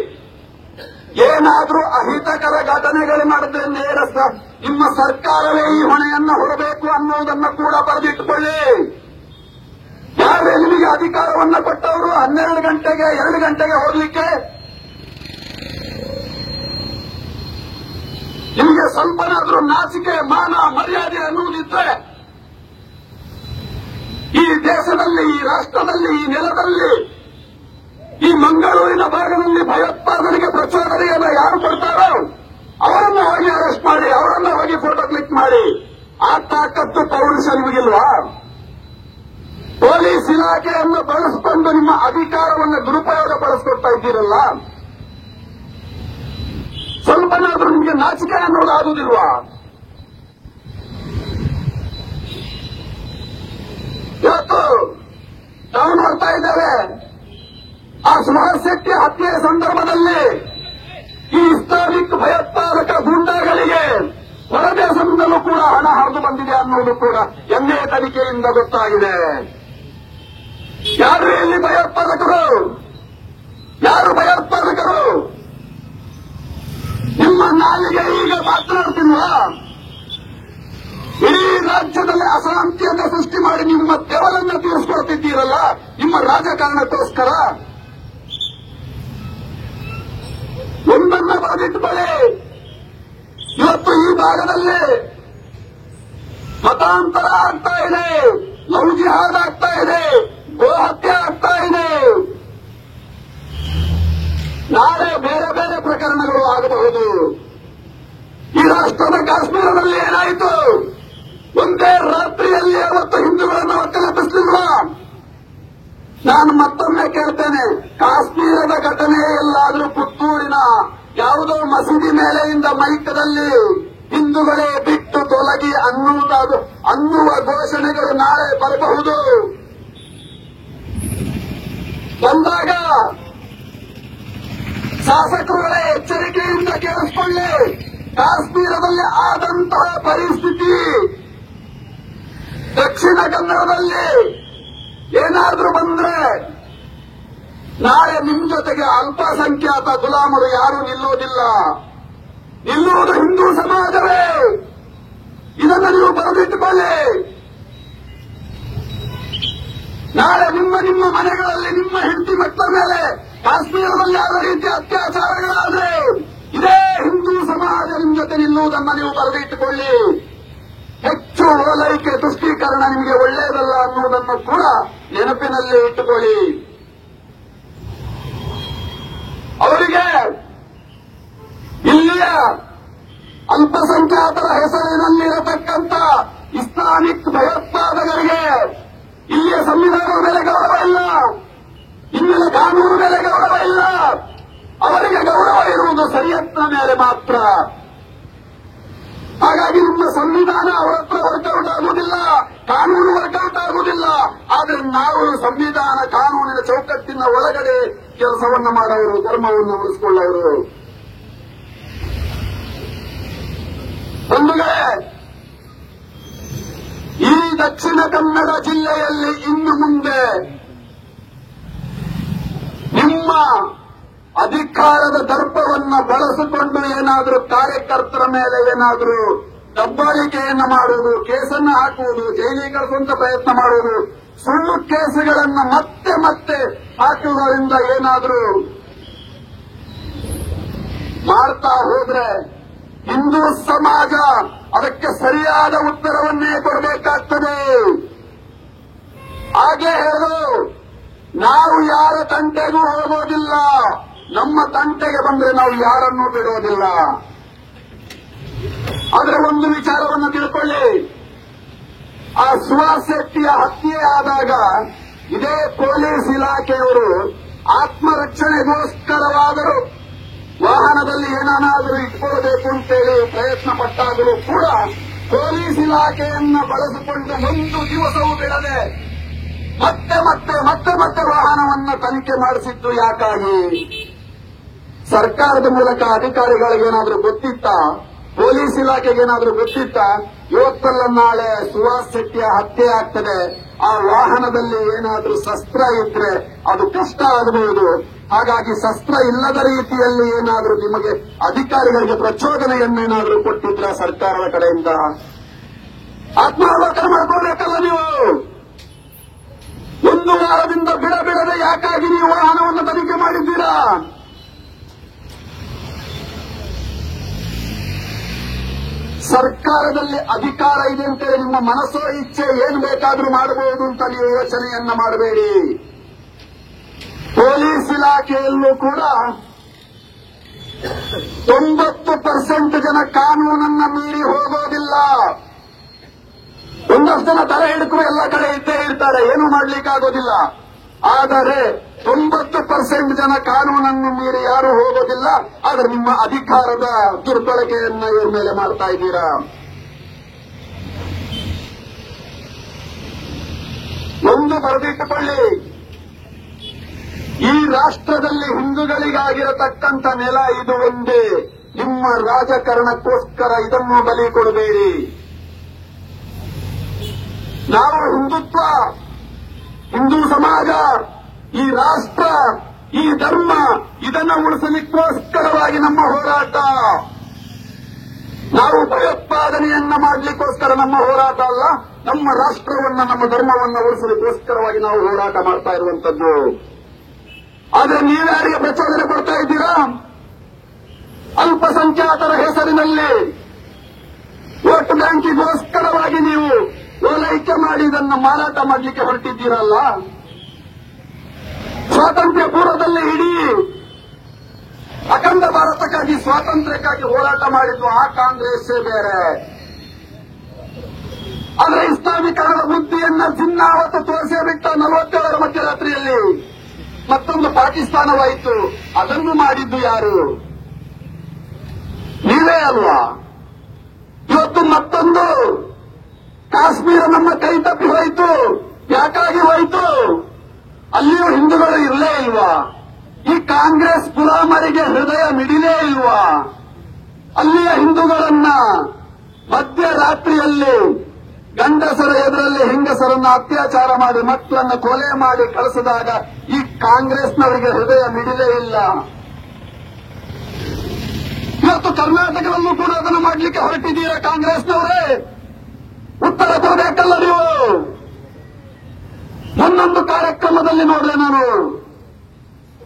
ಏನಾದರೂ ಅಹಿತಕರ ಘಟನೆಗಳು ನಡೆದ್ರೆ ನೇರ ನಿಮ್ಮ ಸರ್ಕಾರವೇ ಈ ಹೊಣೆಯನ್ನ ಹೊರಬೇಕು ಅನ್ನುವುದನ್ನು ಕೂಡ ಬರೆದಿಟ್ಟುಕೊಳ್ಳಿ. ಯಾರೇ ನಿಮಗೆ ಅಧಿಕಾರವನ್ನ ಕೊಟ್ಟವರು 12 ಗಂಟೆಗೆ 2 ಗಂಟೆಗೆ ಹೋಗ್ಲಿಕ್ಕೆ? ನಿಮಗೆ ಸ್ವಲ್ಪನಾದ್ರೂ ನಾಚಿಕೆ ಮಾನ ಮರ್ಯಾದೆ ಅನ್ನುವುದಿದ್ರೆ ಈ ದೇಶದಲ್ಲಿ, ಈ ರಾಷ್ಟ್ರದಲ್ಲಿ, ಈ ನೆಲದಲ್ಲಿ, ಈ ಮಂಗಳೂರಿನ ಭಾಗದಲ್ಲಿ ಭಯೋತ್ಪಾದನೆಗೆ ಪ್ರಚೋದನೆಯನ್ನು ಯಾರು ಕೊಡ್ತಾರೋ ಅವರನ್ನ ಹೋಗಿ ಅರೆಸ್ಟ್ ಮಾಡಿ, ಅವರನ್ನ ಹೋಗಿ ಫೋಟೋ ಕ್ಲಿಕ್ ಮಾಡಿ. ಆ ತಾಕತ್ತು ಪೌರುಷ ನಿಮಗಿಲ್ವಾ? ಪೊಲೀಸ್ ಇಲಾಖೆಯನ್ನು ಬಳಸಿಕೊಂಡು ನಿಮ್ಮ ಅಧಿಕಾರವನ್ನು ದುರುಪಯೋಗ ಪಡಿಸ್ಕೊಡ್ತಾ ಇದ್ದೀರಲ್ಲ, ಸ್ವಲ್ಪನಾದ್ರೂ ನಿಮಗೆ ನಾಚಿಕೆ ಅನ್ನೋದಾಗುವುದಿಲ್ವಾ? ಇವತ್ತು ನಾವು ನೋಡ್ತಾ ಇದ್ದೇವೆ, ಆ ಸುಭಾಷ್ ಶೆಟ್ಟಿ ಹತ್ಯೆ ಸಂದರ್ಭದಲ್ಲಿ ಈ ಇಸ್ಲಾಮಿಕ್ ಭಯೋತ್ಪಾದಕ ಗೂಂಡಾಗಳಿಗೆ ಹೊರದೇಶದಿಂದಲೂ ಕೂಡ ಹಣ ಹರಿದು ಬಂದಿದೆ ಅನ್ನುವುದು ಕೂಡ ಎನ್ಐಎ ತನಿಖೆಯಿಂದ ಗೊತ್ತಾಗಿದೆ. ಯಾರು ಇಲ್ಲಿ ಭಯೋತ್ಪಾದಕರು? ಯಾರು ಭಯೋತ್ಪಾದಕರು? ನಿಮ್ಮ ನಾಲಿಗೆ ಈಗ ಮಾತನಾಡ್ತಿಲ್ವಾ? ಇಡೀ ರಾಜ್ಯದಲ್ಲಿ ಅಶಾಂತಿಯನ್ನು ಸೃಷ್ಟಿ ಮಾಡಿ ನಿಮ್ಮ ತೆವಲನ್ನು ತೀರಿಸಿಕೊಳ್ತಿದ್ದೀರಲ್ಲ ನಿಮ್ಮ ರಾಜಕಾರಣಕ್ಕೋಸ್ಕರ. ಒಂದನ್ನ ಬರೆದಿಟ್ಟುಕೊಳ್ಳಿ, ಇವತ್ತು ಈ ಭಾಗದಲ್ಲಿ ಮತಾಂತರ ಆಗ್ತಾ ಇದೆ, ಲವ್ ಜಿಹಾದ್ ಆಗ್ತಾ ಇದೆ, ಗೋಹತ್ಯೆ ಆಗ್ತಾ ಇದೆ. ನಾಳೆ ಬೇರೆ ಬೇರೆ ಪ್ರಕರಣಗಳು ಆಗಬಹುದು. ಈ ರಾಷ್ಟ್ರದ ಕಾಶ್ಮೀರದಲ್ಲಿ ಏನಾಯಿತು? ಒಂದೇ ರಾತ್ರಿಯಲ್ಲಿ ಅವತ್ತು ಹಿಂದೂಗಳನ್ನು ಒಕ್ಕಲೆಬ್ಬಿಸಲಿಲ್ಲ. ನಾನು ಮತ್ತೊಮ್ಮೆ ಕೇಳ್ತೇನೆ, ಕಾಶ್ಮೀರದ ಘಟನೆ ಎಲ್ಲಾದರೂ ಪುತ್ತೂರಿನ ಯಾವುದೋ ಮಸೀದಿ ಮೇಲೆಯಿಂದ ಮೈಕದಲ್ಲಿ ಹಿಂದೂಗಳೇ ಬಿಟ್ಟು ತೊಲಗಿ ಅನ್ನುವ ಘೋಷಣೆಗಳು ನಾಳೆ ಬರಬಹುದು. ಬಂದಾಗ ಶಾಸಕರುಗಳೇ ಎಚ್ಚರಿಕೆಯಿಂದ ಕೇಳಿಸಿಕೊಳ್ಳಿ. ಕಾಶ್ಮೀರದಲ್ಲಿ ಆದಂತಹ ಪರಿಸ್ಥಿತಿ ದಕ್ಷಿಣ ಕನ್ನಡದಲ್ಲಿ ಏನಾದ್ರೂ ಬಂದ್ರೆ ನಾಳೆ ನಿಮ್ ಜೊತೆಗೆ ಅಲ್ಪಸಂಖ್ಯಾತ ಗುಲಾಮರು ಯಾರೂ ನಿಲ್ಲುವುದಿಲ್ಲ. ನಿಲ್ಲುವುದು ಹಿಂದೂ ಸಮಾಜವೇ. ಇದನ್ನು ನೀವು ಬರೆದಿಟ್ಟುಕೊಳ್ಳಿ. ನಾಳೆ ನಿಮ್ಮ ಮನೆಗಳಲ್ಲಿ ನಿಮ್ಮ ಹೆಂಡತಿ ಮಕ್ಕಳ ಮೇಲೆ ಕಾಶ್ಮೀರದಲ್ಲಿ ಯಾವ ರೀತಿ ಅತ್ಯಾಚಾರಗಳಾದ್ರೆ ಇದೇ ಹಿಂದೂ ಸಮಾಜ ನಿಮ್ ಜೊತೆ ನಿಲ್ಲುವುದನ್ನು ನೀವು ಬರೆದಿಟ್ಟುಕೊಳ್ಳಿ. ಹೆಚ್ಚು ಓಲೈಕೆ ತುಷ್ಟೀಕರಣ ನಿಮಗೆ ಒಳ್ಳೆಯದಲ್ಲ ಅನ್ನುವುದನ್ನು ಕೂಡ ನೆನಪಿನಲ್ಲಿ ಇಟ್ಟುಕೊಳ್ಳಿ. ಅವರಿಗೆ ಇಲ್ಲಿಯ ಅಲ್ಪಸಂಖ್ಯಾತರ ಹೆಸರಿನಲ್ಲಿರತಕ್ಕಂಥ ಇಸ್ಲಾಮಿಕ್ ಭಯೋತ್ಪಾದಕರಿಗೆ ಇಲ್ಲಿಯ ಸಂವಿಧಾನದ ಮೇಲೆ ಗೌರವ ಇಲ್ಲ, ಇಲ್ಲಿನ ಕಾನೂನು ಮೇಲೆ ಗೌರವ ಇಲ್ಲ. ಅವರಿಗೆ ಗೌರವ ಇರುವುದು ಶರೀಅತ್ನ ಮೇಲೆ ಮಾತ್ರ. ಹಾಗಾಗಿ ನಿಮ್ಮ ಸಂವಿಧಾನ ಅವರ ಹತ್ರ ವರ್ಕೌಟ್ ಆಗುವುದಿಲ್ಲ, ಕಾನೂನು ವರ್ಕೌಟ್ ಆಗುವುದಿಲ್ಲ. ಆದರೆ ನಾವು ಸಂವಿಧಾನ ಕಾನೂನಿನ ಚೌಕಟ್ಟಿನ ಒಳಗಡೆ ಕೆಲಸವನ್ನು ಮಾಡೋರು, ಧರ್ಮವನ್ನು ಉಳಿಸಿಕೊಳ್ಳೋರು. ಬಂಧುಗಳೇ, ಈ ದಕ್ಷಿಣ ಕನ್ನಡ ಜಿಲ್ಲೆಯಲ್ಲಿ ಇನ್ನು ಮುಂದೆ ನಿಮ್ಮ ಅಧಿಕಾರದ ದರ್ಪವನ್ನು ಬಳಸಿಕೊಂಡು ಏನಾದರೂ ಕಾರ್ಯಕರ್ತರ ಮೇಲೆ ಏನಾದರೂ ದಬ್ಬಾಳಿಕೆಯನ್ನು ಮಾಡುವುದು, ಕೇಸನ್ನು ಹಾಕುವುದು, ಜೈಲಿಗೆ ಕಳಿಸುವಂತ ಪ್ರಯತ್ನ ಮಾಡುವುದು ಸುಳ್ಳು ಕೇಸುಗಳನ್ನ ಮತ್ತೆ ಮತ್ತೆ ಹಾಕುವುದರಿಂದ ಏನಾದರೂ ಮಾಡ್ತಾ ಹೋದ್ರೆ ಹಿಂದೂ ಸಮಾಜ ಅದಕ್ಕೆ ಸರಿಯಾದ ಉತ್ತರವನ್ನೇ ಕೊಡಬೇಕಾಗ್ತದೆ. ಹಾಗೆ ಹೇಳು, ನಾವು ಯಾರ ತಂಟೆಗೂ ಹೋಗೋದಿಲ್ಲ, ನಮ್ಮ ತಂಟೆಗೆ ಬಂದ್ರೆ ನಾವು ಯಾರನ್ನೂ ಬಿಡೋದಿಲ್ಲ. ಅದರ ಒಂದು ವಿಚಾರವನ್ನು ತಿಳ್ಕೊಳ್ಳಿ. ಆ ಸುಹಾಸ್ ಶೆಟ್ಟಿಯ ಹತ್ಯೆ ಆದಾಗ ಇದೇ ಪೊಲೀಸ್ ಇಲಾಖೆಯವರು ಆತ್ಮರಕ್ಷಣೆಗೋಸ್ಕರವಾದರೂ ವಾಹನದಲ್ಲಿ ಏನಾದರೂ ಇಟ್ಕೊಳ್ಬೇಕು ಅಂತೇಳಿ ಪ್ರಯತ್ನ ಪಟ್ಟಾಗಲೂ ಕೂಡ ಪೊಲೀಸ್ ಇಲಾಖೆಯನ್ನ ಬಳಸಿಕೊಂಡು ಒಂದು ದಿವಸವೂ ಬಿಡದೆ ಮತ್ತೆ ಮತ್ತೆ ಮತ್ತೆ ಮತ್ತೆ ವಾಹನವನ್ನ ತನಿಖೆ ಮಾಡಿಸಿದ್ದು ಯಾಕಾಗಿ? ಸರ್ಕಾರದ ಮೂಲಕ ಅಧಿಕಾರಿಗಳಿಗೇನಾದ್ರೂ ಗೊತ್ತಿತ್ತಾ? ಪೊಲೀಸ್ ಇಲಾಖೆಗೇನಾದ್ರೂ ಗೊತ್ತಿತ್ತಾ? ಇವತ್ತಲ್ಲ ನಾಳೆ ಸುಹಾಸ್ ಶೆಟ್ಟಿಯ ಹತ್ಯೆ ಆಗ್ತದೆ, ಆ ವಾಹನದಲ್ಲಿ ಏನಾದ್ರೂ ಶಸ್ತ್ರ ಇದ್ರೆ ಅದು ಕಷ್ಟ ಆಗಬಹುದು. ಹಾಗಾಗಿ ಶಸ್ತ್ರ ಇಲ್ಲದ ರೀತಿಯಲ್ಲಿ ಏನಾದ್ರೂ ನಿಮಗೆ ಅಧಿಕಾರಿಗಳಿಗೆ ಪ್ರಚೋದನೆಯನ್ನೇನಾದ್ರೂ ಕೊಟ್ಟಿದ್ರ ಸರ್ಕಾರದ ಕಡೆಯಿಂದ? ಆತ್ಮಾವಲೋಕನ ಮಾಡ್ಕೊಳ್ಬೇಕಲ್ಲ ನೀವು. ಒಂದು ವಾರದಿಂದ ಬಿಡದೆ ಯಾಕಾಗಿ ನೀವು ವಾಹನವನ್ನು ತನಿಖೆ ಮಾಡಿದ್ದೀರಾ? ಸರ್ಕಾರದಲ್ಲಿ ಅಧಿಕಾರ ಇದೆ ಅಂತೇಳಿ ನಿಮ್ಮ ಮನಸ್ಸೋ ಇಚ್ಛೆ ಏನು ಬೇಕಾದ್ರೂ ಮಾಡಬಹುದು ಅಂತ ನೀವು ಯೋಚನೆಯನ್ನ ಮಾಡಬೇಡಿ. ಪೊಲೀಸ್ ಇಲಾಖೆಯಲ್ಲೂ ಕೂಡ 90% ಜನ ಕಾನೂನನ್ನ ಮೀರಿ ಹೋಗೋದಿಲ್ಲ. ಒಂದಷ್ಟು ಜನ ತಲೆ ಹಿಡುಕರು ಎಲ್ಲ ಕಡೆ ಇದ್ದೇ ಇರ್ತಾರೆ, ಏನೂ ಮಾಡ್ಲಿಕ್ಕಾಗೋದಿಲ್ಲ. ಆದರೆ 90% ಜನ ಕಾನೂನನ್ನು ಮೀರಿ ಯಾರು ಹೋಗೋದಿಲ್ಲ. ಆದರೆ ನಿಮ್ಮ ಅಧಿಕಾರದ ದುರ್ಬಳಕೆಯನ್ನ ಇವ್ರ ಮೇಲೆ ಮಾಡ್ತಾ ಇದ್ದೀರಾ. ಒಂದು ಬರೆದಿಟ್ಟುಕೊಳ್ಳಿ, ಈ ರಾಷ್ಟ್ರದಲ್ಲಿ ಹಿಂದೂಗಳಿಗಾಗಿರತಕ್ಕಂಥ ನೆಲ ಇದು ಒಂದೇ. ನಿಮ್ಮ ರಾಜಕಾರಣಕ್ಕೋಸ್ಕರ ಇದನ್ನು ಬಲಿ ಕೊಡಬೇಡಿ. ನಾವು ಹಿಂದುತ್ವ, ಹಿಂದೂ ಸಮಾಜ, ಈ ರಾಷ್ಟ್ರ, ಈ ಧರ್ಮ ಇದನ್ನ ಉಳಿಸಲಿಕ್ಕೋಸ್ಕರವಾಗಿ ನಮ್ಮ ಹೋರಾಟ. ನಾವು ಭಯೋತ್ಪಾದನೆಯನ್ನ ಮಾಡಲಿಕ್ಕೋಸ್ಕರ ನಮ್ಮ ಹೋರಾಟ ಅಲ್ಲ, ನಮ್ಮ ರಾಷ್ಟ್ರವನ್ನ ನಮ್ಮ ಧರ್ಮವನ್ನ ಉಳಿಸಲಿಕ್ಕೋಸ್ಕರವಾಗಿ ನಾವು ಹೋರಾಟ ಮಾಡ್ತಾ ಇರುವಂತದ್ದು. ಆದ್ರೆ ನೀವ್ಯಾರಿಗೆ ಪ್ರಚೋದನೆ ಕೊಡ್ತಾ ಇದ್ದೀರಾ? ಅಲ್ಪಸಂಖ್ಯಾತರ ಹೆಸರಿನಲ್ಲಿ ವೋಟ್ ಬ್ಯಾಂಕಿಗೋಸ್ಕರವಾಗಿ ನೀವು ಓಲೈಕೆ ಮಾಡಿ ಇದನ್ನು ಮಾರಾಟ ಮಾಡಲಿಕ್ಕೆ ಹೊರಟಿದ್ದೀರಲ್ಲ. ಸ್ವಾತಂತ್ರ್ಯ ಪೂರ್ವದಲ್ಲಿ ಇಡೀ ಅಖಂಡ ಭಾರತಕ್ಕಾಗಿ ಸ್ವಾತಂತ್ರ್ಯಕ್ಕಾಗಿ ಹೋರಾಟ ಮಾಡಿದ್ದು ಆ ಕಾಂಗ್ರೆಸ್ಸೇ ಬೇರೆ. ಆದರೆ ಇಸ್ಲಾಮೀಕರಣದ ಬುದ್ಧಿಯನ್ನ ಜಿನ್ನಾವತ್ತು ತೋರಿಸೇ ಬಿಟ್ಟ 47ರ ಮಧ್ಯರಾತ್ರಿಯಲ್ಲಿ ಮತ್ತೊಂದು ಪಾಕಿಸ್ತಾನವಾಯಿತು. ಅದನ್ನು ಮಾಡಿದ್ದು ಯಾರು? ನೀವೇ ಅಲ್ವಾ? ಇವತ್ತು ಮತ್ತೊಂದು ಕಾಶ್ಮೀರ ನಮ್ಮ ಕೈ ತಪ್ಪಿ ಹೋಯಿತು. ಯಾಕಾಗಿ ಹೋಯಿತು? ಅಲ್ಲಿಯೂ ಹಿಂದೂಗಳು ಇರಲೇ ಇಲ್ವಾ? ಈ ಕಾಂಗ್ರೆಸ್ ಗುಲಾಮರಿಗೆ ಹೃದಯ ಮಿಡಿಲೇ ಇಲ್ವಾ? ಅಲ್ಲಿಯ ಹಿಂದೂಗಳನ್ನ ಮಧ್ಯರಾತ್ರಿಯಲ್ಲಿ ಗಂಡಸರ ಎದುರಲ್ಲಿ ಹೆಂಗಸರನ್ನ ಅತ್ಯಾಚಾರ ಮಾಡಿ ಮಕ್ಕಳನ್ನ ಕೊಲೆ ಮಾಡಿ ಕಳಿಸಿದಾಗ ಈ ಕಾಂಗ್ರೆಸ್ನವರಿಗೆ ಹೃದಯ ಮಿಡಿಲೇ ಇಲ್ಲ. ಇವತ್ತು ಕರ್ನಾಟಕದಲ್ಲೂ ಕೂಡ ಅದನ್ನು ಮಾಡಲಿಕ್ಕೆ ಹೊರಟಿದ್ದೀರಾ ಕಾಂಗ್ರೆಸ್ನವರೇ? ಉತ್ತರ ಕೊಡಬೇಕಲ್ಲ ನೀವು. ಒಂದೊಂದು ಕಾರ್ಯಕ್ರಮದಲ್ಲಿ ನೋಡ್ರೆ ನಾನು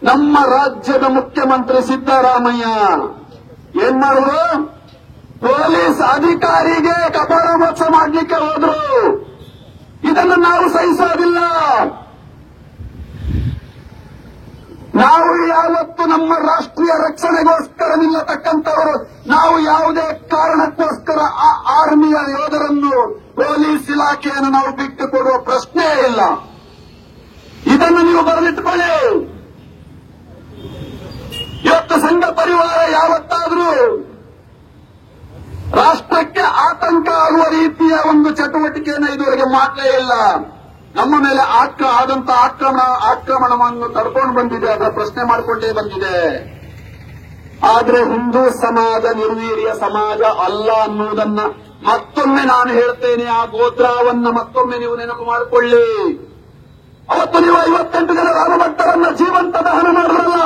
ನಮ್ಮ ರಾಜ್ಯದ ಮುಖ್ಯಮಂತ್ರಿ ಸಿದ್ದರಾಮಯ್ಯ ಏನ್ ಮಾಡಿದ್ರು? ಪೊಲೀಸ್ ಅಧಿಕಾರಿಗೆ ಕಪಾಳ ಮೋಕ್ಷ ಮಾಡಲಿಕ್ಕೆ ಹೋದ್ರು. ಇದನ್ನು ನಾವು ಸಹಿಸೋದಿಲ್ಲ. ನಾವು ಯಾವತ್ತು ನಮ್ಮ ರಾಷ್ಟ್ರೀಯ ರಕ್ಷಣೆಗೋಸ್ಕರ ನಿಲ್ಲತಕ್ಕಂಥವರು, ನಾವು ಯಾವುದೇ ಕಾರಣಕ್ಕೋಸ್ಕರ ಆ ಆರ್ಮಿಯ ಯೋಧರನ್ನು, ಪೊಲೀಸ್ ಇಲಾಖೆಯನ್ನು ನಾವು ಬಿಟ್ಟು ಕೊಡುವ ಪ್ರಶ್ನೆ ಇಲ್ಲ. ಇದನ್ನು ನೀವು ಬರೆದಿಟ್ಟುಕೊಳ್ಳಿ. ಇವತ್ತು ಸಂಘ ಪರಿವಾರ ಯಾವತ್ತಾದರೂ ರಾಷ್ಟ್ರಕ್ಕೆ ಆತಂಕ ಆಗುವ ರೀತಿಯ ಒಂದು ಚಟುವಟಿಕೆಯನ್ನು ಇದುವರೆಗೆ ಮಾಡಲೇ ಇಲ್ಲ. ನಮ್ಮ ಮೇಲೆ ಆದಂತ ಆಕ್ರಮಣವನ್ನು ತಡ್ಕೊಂಡು ಬಂದಿದೆ, ಅದರ ಪ್ರಶ್ನೆ ಮಾಡಿಕೊಂಡೇ ಬಂದಿದೆ. ಆದ್ರೆ ಹಿಂದೂ ಸಮಾಜ ನಿರ್ವೀರ್ಯ ಸಮಾಜ ಅಲ್ಲ ಅನ್ನುವುದನ್ನ ಮತ್ತೊಮ್ಮೆ ನಾನು ಹೇಳ್ತೇನೆ. ಆ ಗೋತ್ರಾವನ್ನ ಮತ್ತೊಮ್ಮೆ ನೀವು ನೆನಪು ಮಾಡಿಕೊಳ್ಳಿ. ಅವತ್ತು ನೀವು 58 ಜನ ರಾಮಭಕ್ತರನ್ನ ಜೀವಂತ ದಹನ ಮಾಡಿರಲ್ಲ.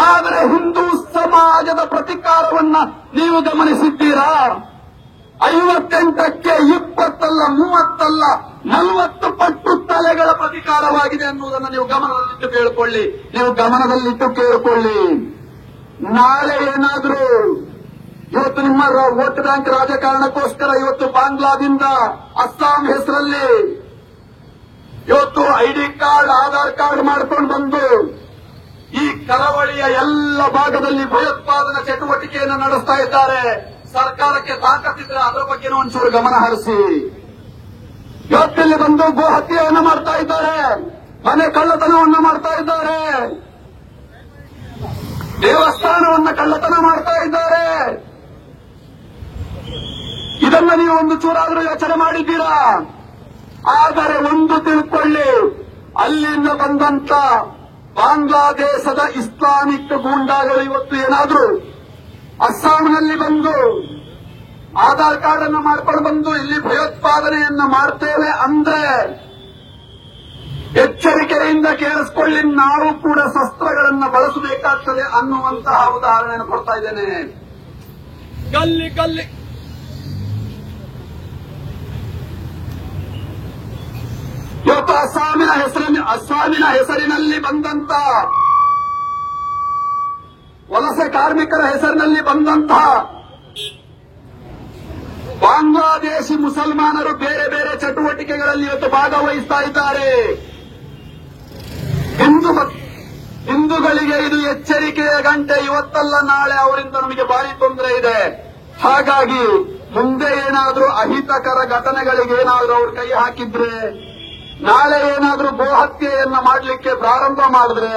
ಆದರೆ ಹಿಂದೂ ಸಮಾಜದ ಪ್ರತಿಕಾರವನ್ನ ನೀವು ಗಮನಿಸಿದ್ದೀರಾ? 58ಕ್ಕೆ 20 ಅಲ್ಲ, 30 ಅಲ್ಲ, 40 ಪಟ್ಟು ತಲೆಗಳ ಪ್ರತೀಕಾರವಾಗಿದೆ ಅನ್ನುವುದನ್ನು ನೀವು ಗಮನದಲ್ಲಿಟ್ಟು ಕೇಳಿಕೊಳ್ಳಿ. ನಾಳೆ ಏನಾದರೂ ಇವತ್ತು ನಿಮ್ಮ ವೋಟ್ ಬ್ಯಾಂಕ್ ರಾಜಕಾರಣಕ್ಕೋಸ್ಕರ ಇವತ್ತು ಬಾಂಗ್ಲಾದಿಂದ ಅಸ್ಸಾಂ ಹೆಸರಲ್ಲಿ ಇವತ್ತು ಐಡಿ ಕಾರ್ಡ್ ಆಧಾರ್ ಕಾರ್ಡ್ ಮಾಡ್ಕೊಂಡು ಬಂದು ಈ ಕರಾವಳಿಯ ಎಲ್ಲ ಭಾಗದಲ್ಲಿ ಭಯೋತ್ಪಾದನಾ ಚಟುವಟಿಕೆಯನ್ನು ನಡೆಸ್ತಾ ಇದ್ದಾರೆ. ಸರ್ಕಾರಕ್ಕೆ ತಾಕತ್ತಿದ್ರೆ ಅದರ ಬಗ್ಗೆನೂ ಒಂಚೂರು ಗಮನ ಹರಿಸಿ. ಇವತ್ತಿಲ್ಲಿ ಬಂದು ಗೋ ಹತ್ಯೆಯನ್ನು ಮಾಡ್ತಾ ಇದ್ದಾರೆ, ಮನೆ ಕಳ್ಳತನವನ್ನು ಮಾಡ್ತಾ ಇದ್ದಾರೆ, ದೇವಸ್ಥಾನವನ್ನು ಕಳ್ಳತನ ಮಾಡ್ತಾ ಇದ್ದಾರೆ. ಇದನ್ನ ನೀವು ಒಂದು ಚೂರಾದ್ರೂ ಯೋಚನೆ ಮಾಡಿದ್ದೀರಾ? ಆದರೆ ಒಂದು ತಿಳ್ಕೊಳ್ಳಿ, ಅಲ್ಲಿಂದ ಬಂದಂತ ಬಾಂಗ್ಲಾದೇಶದ ಇಸ್ಲಾಮಿಕ್ ಗೂಂಡಾಗಳು ಇವತ್ತು ಏನಾದ್ರು ಅಸ್ಸಾಂನಲ್ಲಿ ಬಂದು ಆಧಾರ್ ಕಾರ್ಡ್ ಅನ್ನು ಮಾಡ್ಕೊಂಡು ಬಂದು ಇಲ್ಲಿ ಭಯೋತ್ಪಾದನೆಯನ್ನ ಮಾಡ್ತೇವೆ ಅಂದ್ರೆ ಎಚ್ಚರಿಕೆಯಿಂದ ಕೇಳಿಸ್ಕೊಳ್ಳಿ, ನಾವು ಕೂಡ ಶಸ್ತ್ರಗಳನ್ನು ಬಳಸಬೇಕಾಗ್ತದೆ ಅನ್ನುವಂತಹ ಉದಾಹರಣೆಯನ್ನು ಕೊಡ್ತಾ ಇದ್ದೇನೆ. ಗಲ್ಲಿ ಇವತ್ತು ಅಸ್ಸಾಮಿನ ಹೆಸರಿನಲ್ಲಿ ಬಂದಂತ ವಲಸೆ ಕಾರ್ಮಿಕರ ಹೆಸರಿನಲ್ಲಿ ಬಂದಂತಹ ಬಾಂಗ್ಲಾದೇಶಿ ಮುಸಲ್ಮಾನರು ಬೇರೆ ಬೇರೆ ಚಟುವಟಿಕೆಗಳಲ್ಲಿ ಇವತ್ತು ಭಾಗವಹಿಸ್ತಾ ಇದ್ದಾರೆ. ಹಿಂದೂಗಳಿಗೆ ಇದು ಎಚ್ಚರಿಕೆಯ ಗಂಟೆ. ಇವತ್ತಲ್ಲ ನಾಳೆ ಅವರಿಂದ ನಮಗೆ ಭಾರಿ ತೊಂದರೆ ಇದೆ. ಹಾಗಾಗಿ ಮುಂದೆ ಏನಾದರೂ ಅಹಿತಕರ ಘಟನೆಗಳಿಗೆ ಏನಾದರೂ ಅವರು ಕೈ ಹಾಕಿದ್ರೆ, ನಾಳೆ ಏನಾದರೂ ಗೋಹತ್ಯೆಯನ್ನ ಮಾಡಲಿಕ್ಕೆ ಪ್ರಾರಂಭ ಮಾಡಿದ್ರೆ,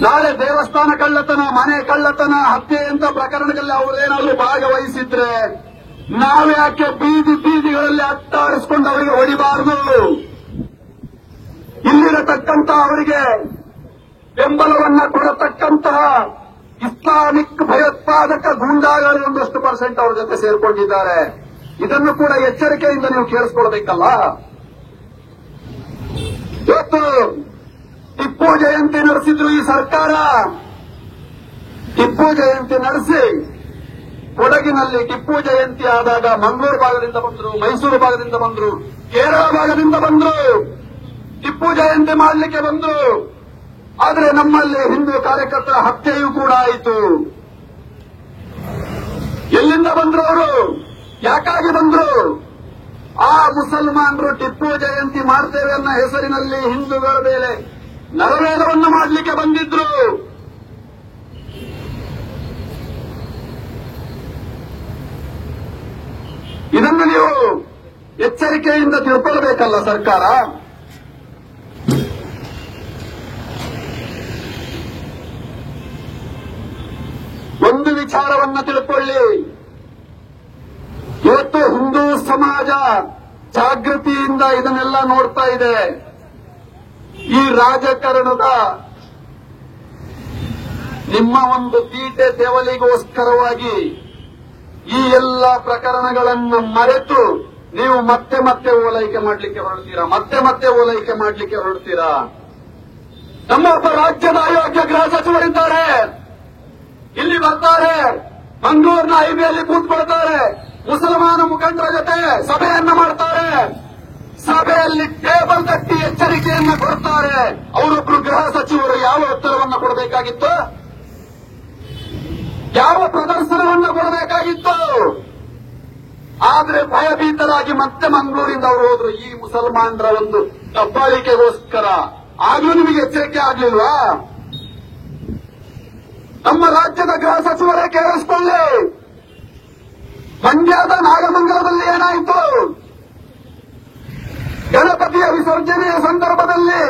ನಾಳೆ ದೇವಸ್ಥಾನ ಕಳ್ಳತನ, ಮನೆ ಕಳ್ಳತನ, ಹತ್ಯೆಯಂತ ಪ್ರಕರಣಗಳಲ್ಲಿ ಅವರೇನಾದರೂ ಭಾಗವಹಿಸಿದ್ರೆ ನಾವ್ಯಾಕೆ ಬೀದಿಗಳಲ್ಲಿ ಅಟ್ಟಾಡಿಸ್ಕೊಂಡು ಅವರಿಗೆ ಹೊಡಿಬಾರದು? ಇಲ್ಲಿರತಕ್ಕಂತ ಅವರಿಗೆ ಬೆಂಬಲವನ್ನ ಕೊಡತಕ್ಕಂತಹ ಇಸ್ಲಾಮಿಕ್ ಭಯೋತ್ಪಾದಕ ಗೂಂಡಾಗಳು ಒಂದಷ್ಟು ಪರ್ಸೆಂಟ್ ಅವರ ಜೊತೆ ಸೇರ್ಕೊಂಡಿದ್ದಾರೆ. ಇದನ್ನು ಕೂಡ ಎಚ್ಚರಿಕೆಯಿಂದ ನೀವು ಕೇಳಿಸ್ಕೊಳ್ಬೇಕಲ್ಲ. ಇವತ್ತು ಟಿಪ್ಪು ಜಯಂತಿ ನಡೆಸಿದ್ರು ಈ ಸರ್ಕಾರ. ಟಿಪ್ಪು ಜಯಂತಿ ನಡೆಸಿ ಕೊಡಗಿನಲ್ಲಿ ಟಿಪ್ಪು ಜಯಂತಿ ಆದಾಗ ಮಂಗಳೂರು ಭಾಗದಿಂದ ಬಂದ್ರು, ಮೈಸೂರು ಭಾಗದಿಂದ ಬಂದ್ರು, ಕೇರಳ ಭಾಗದಿಂದ ಬಂದ್ರು, ಟಿಪ್ಪು ಜಯಂತಿ ಮಾಡಲಿಕ್ಕೆ ಬಂದ್ರು. ಆದರೆ ನಮ್ಮಲ್ಲಿ ಹಿಂದೂ ಕಾರ್ಯಕರ್ತರ ಹತ್ಯೆಯೂ ಕೂಡ ಆಯಿತು. ಎಲ್ಲಿಂದ ಬಂದ್ರು ಅವರು? ಯಾಕಾಗಿ ಬಂದ್ರು? ಆ ಮುಸಲ್ಮಾನರು ಟಿಪ್ಪು ಜಯಂತಿ ಮಾಡ್ತೇವೆ ಅನ್ನೋ ಹೆಸರಿನಲ್ಲಿ ಹಿಂದೂಗಳ ಮೇಲೆ ನರಮೇಧವನ್ನು ಮಾಡಲಿಕ್ಕೆ ಬಂದಿದ್ರು. ಇದನ್ನು ನೀವು ಎಚ್ಚರಿಕೆಯಿಂದ ತಿಳ್ಕೊಳ್ಬೇಕಲ್ಲ ಸರ್ಕಾರ. ಒಂದು ವಿಚಾರವನ್ನ ತಿಳ್ಕೊಳ್ಳಿ, ಇವತ್ತು ಹಿಂದೂ ಸಮಾಜ ಜಾಗೃತಿಯಿಂದ ಇದನ್ನೆಲ್ಲ ನೋಡ್ತಾ ಇದೆ. ಈ ರಾಜಕಾರಣದ ನಿಮ್ಮ ಒಂದು ತೀಟೆ ತೆವಲಿಗೋಸ್ಕರವಾಗಿ ಈ ಎಲ್ಲ ಪ್ರಕರಣಗಳನ್ನು ಮರೆತು ನೀವು ಮತ್ತೆ ಓಲೈಕೆ ಮಾಡಲಿಕ್ಕೆ ಹೊರಡ್ತೀರಾ. ನಮ್ಮ ಒಬ್ಬ ರಾಜ್ಯದ ಅಯೋಗ್ಯ ಗೃಹ ಸಚಿವರಿದ್ದಾರೆ, ಇಲ್ಲಿ ಬರ್ತಾರೆ, ಮಂಗಳೂರಿನ ಹೈವೇಯಲ್ಲಿ ಕೂತ್ಕೊಳ್ತಾರೆ, ಮುಸಲ್ಮಾನ ಮುಖಂಡರ ಜೊತೆ ಸಭೆಯನ್ನ ಮಾಡ್ತಾರೆ. ಸಭೆಯಲ್ಲಿ ಟೇಬಲ್ ತಟ್ಟಿ ಎಚ್ಚರಿಕೆಯನ್ನ ಕೊಡ್ತಾರೆ. ಅವರೊಬ್ಬರು ಗೃಹ ಸಚಿವರು ಯಾವ ಉತ್ತರವನ್ನ ಕೊಡಬೇಕಾಗಿತ್ತು? ಯಾವ ಪ್ರದರ್ಶನವನ್ನ ಕೊಡಬೇಕಾಗಿತ್ತು? ಆದ್ರೆ ಭಯಭೀತರಾಗಿ ಮತ್ತೆ ಮಂಗಳೂರಿಂದ ಅವರು ಹೋದ್ರು ಈ ಮುಸಲ್ಮಾನರ ಒಂದು ದಬ್ಬಾಳಿಕೆಗೋಸ್ಕರ. ಆಗ್ಲೂ ನಿಮಗೆ ಎಚ್ಚರಿಕೆ ಆಗ್ಲಿಲ್ವಾ? ನಮ್ಮ ರಾಜ್ಯದ ಗೃಹ ಸಚಿವರೇ ಕೇಳಿಸಿಕೊಳ್ಳಿ, ಮಂಡ್ಯದ ನಾಗಮಂಗಲದಲ್ಲಿ ಏನಾಯಿತು? ಗಣಪತಿಯ ವಿಸರ್ಜನೆಯ ಸಂದರ್ಭದಲ್ಲಿ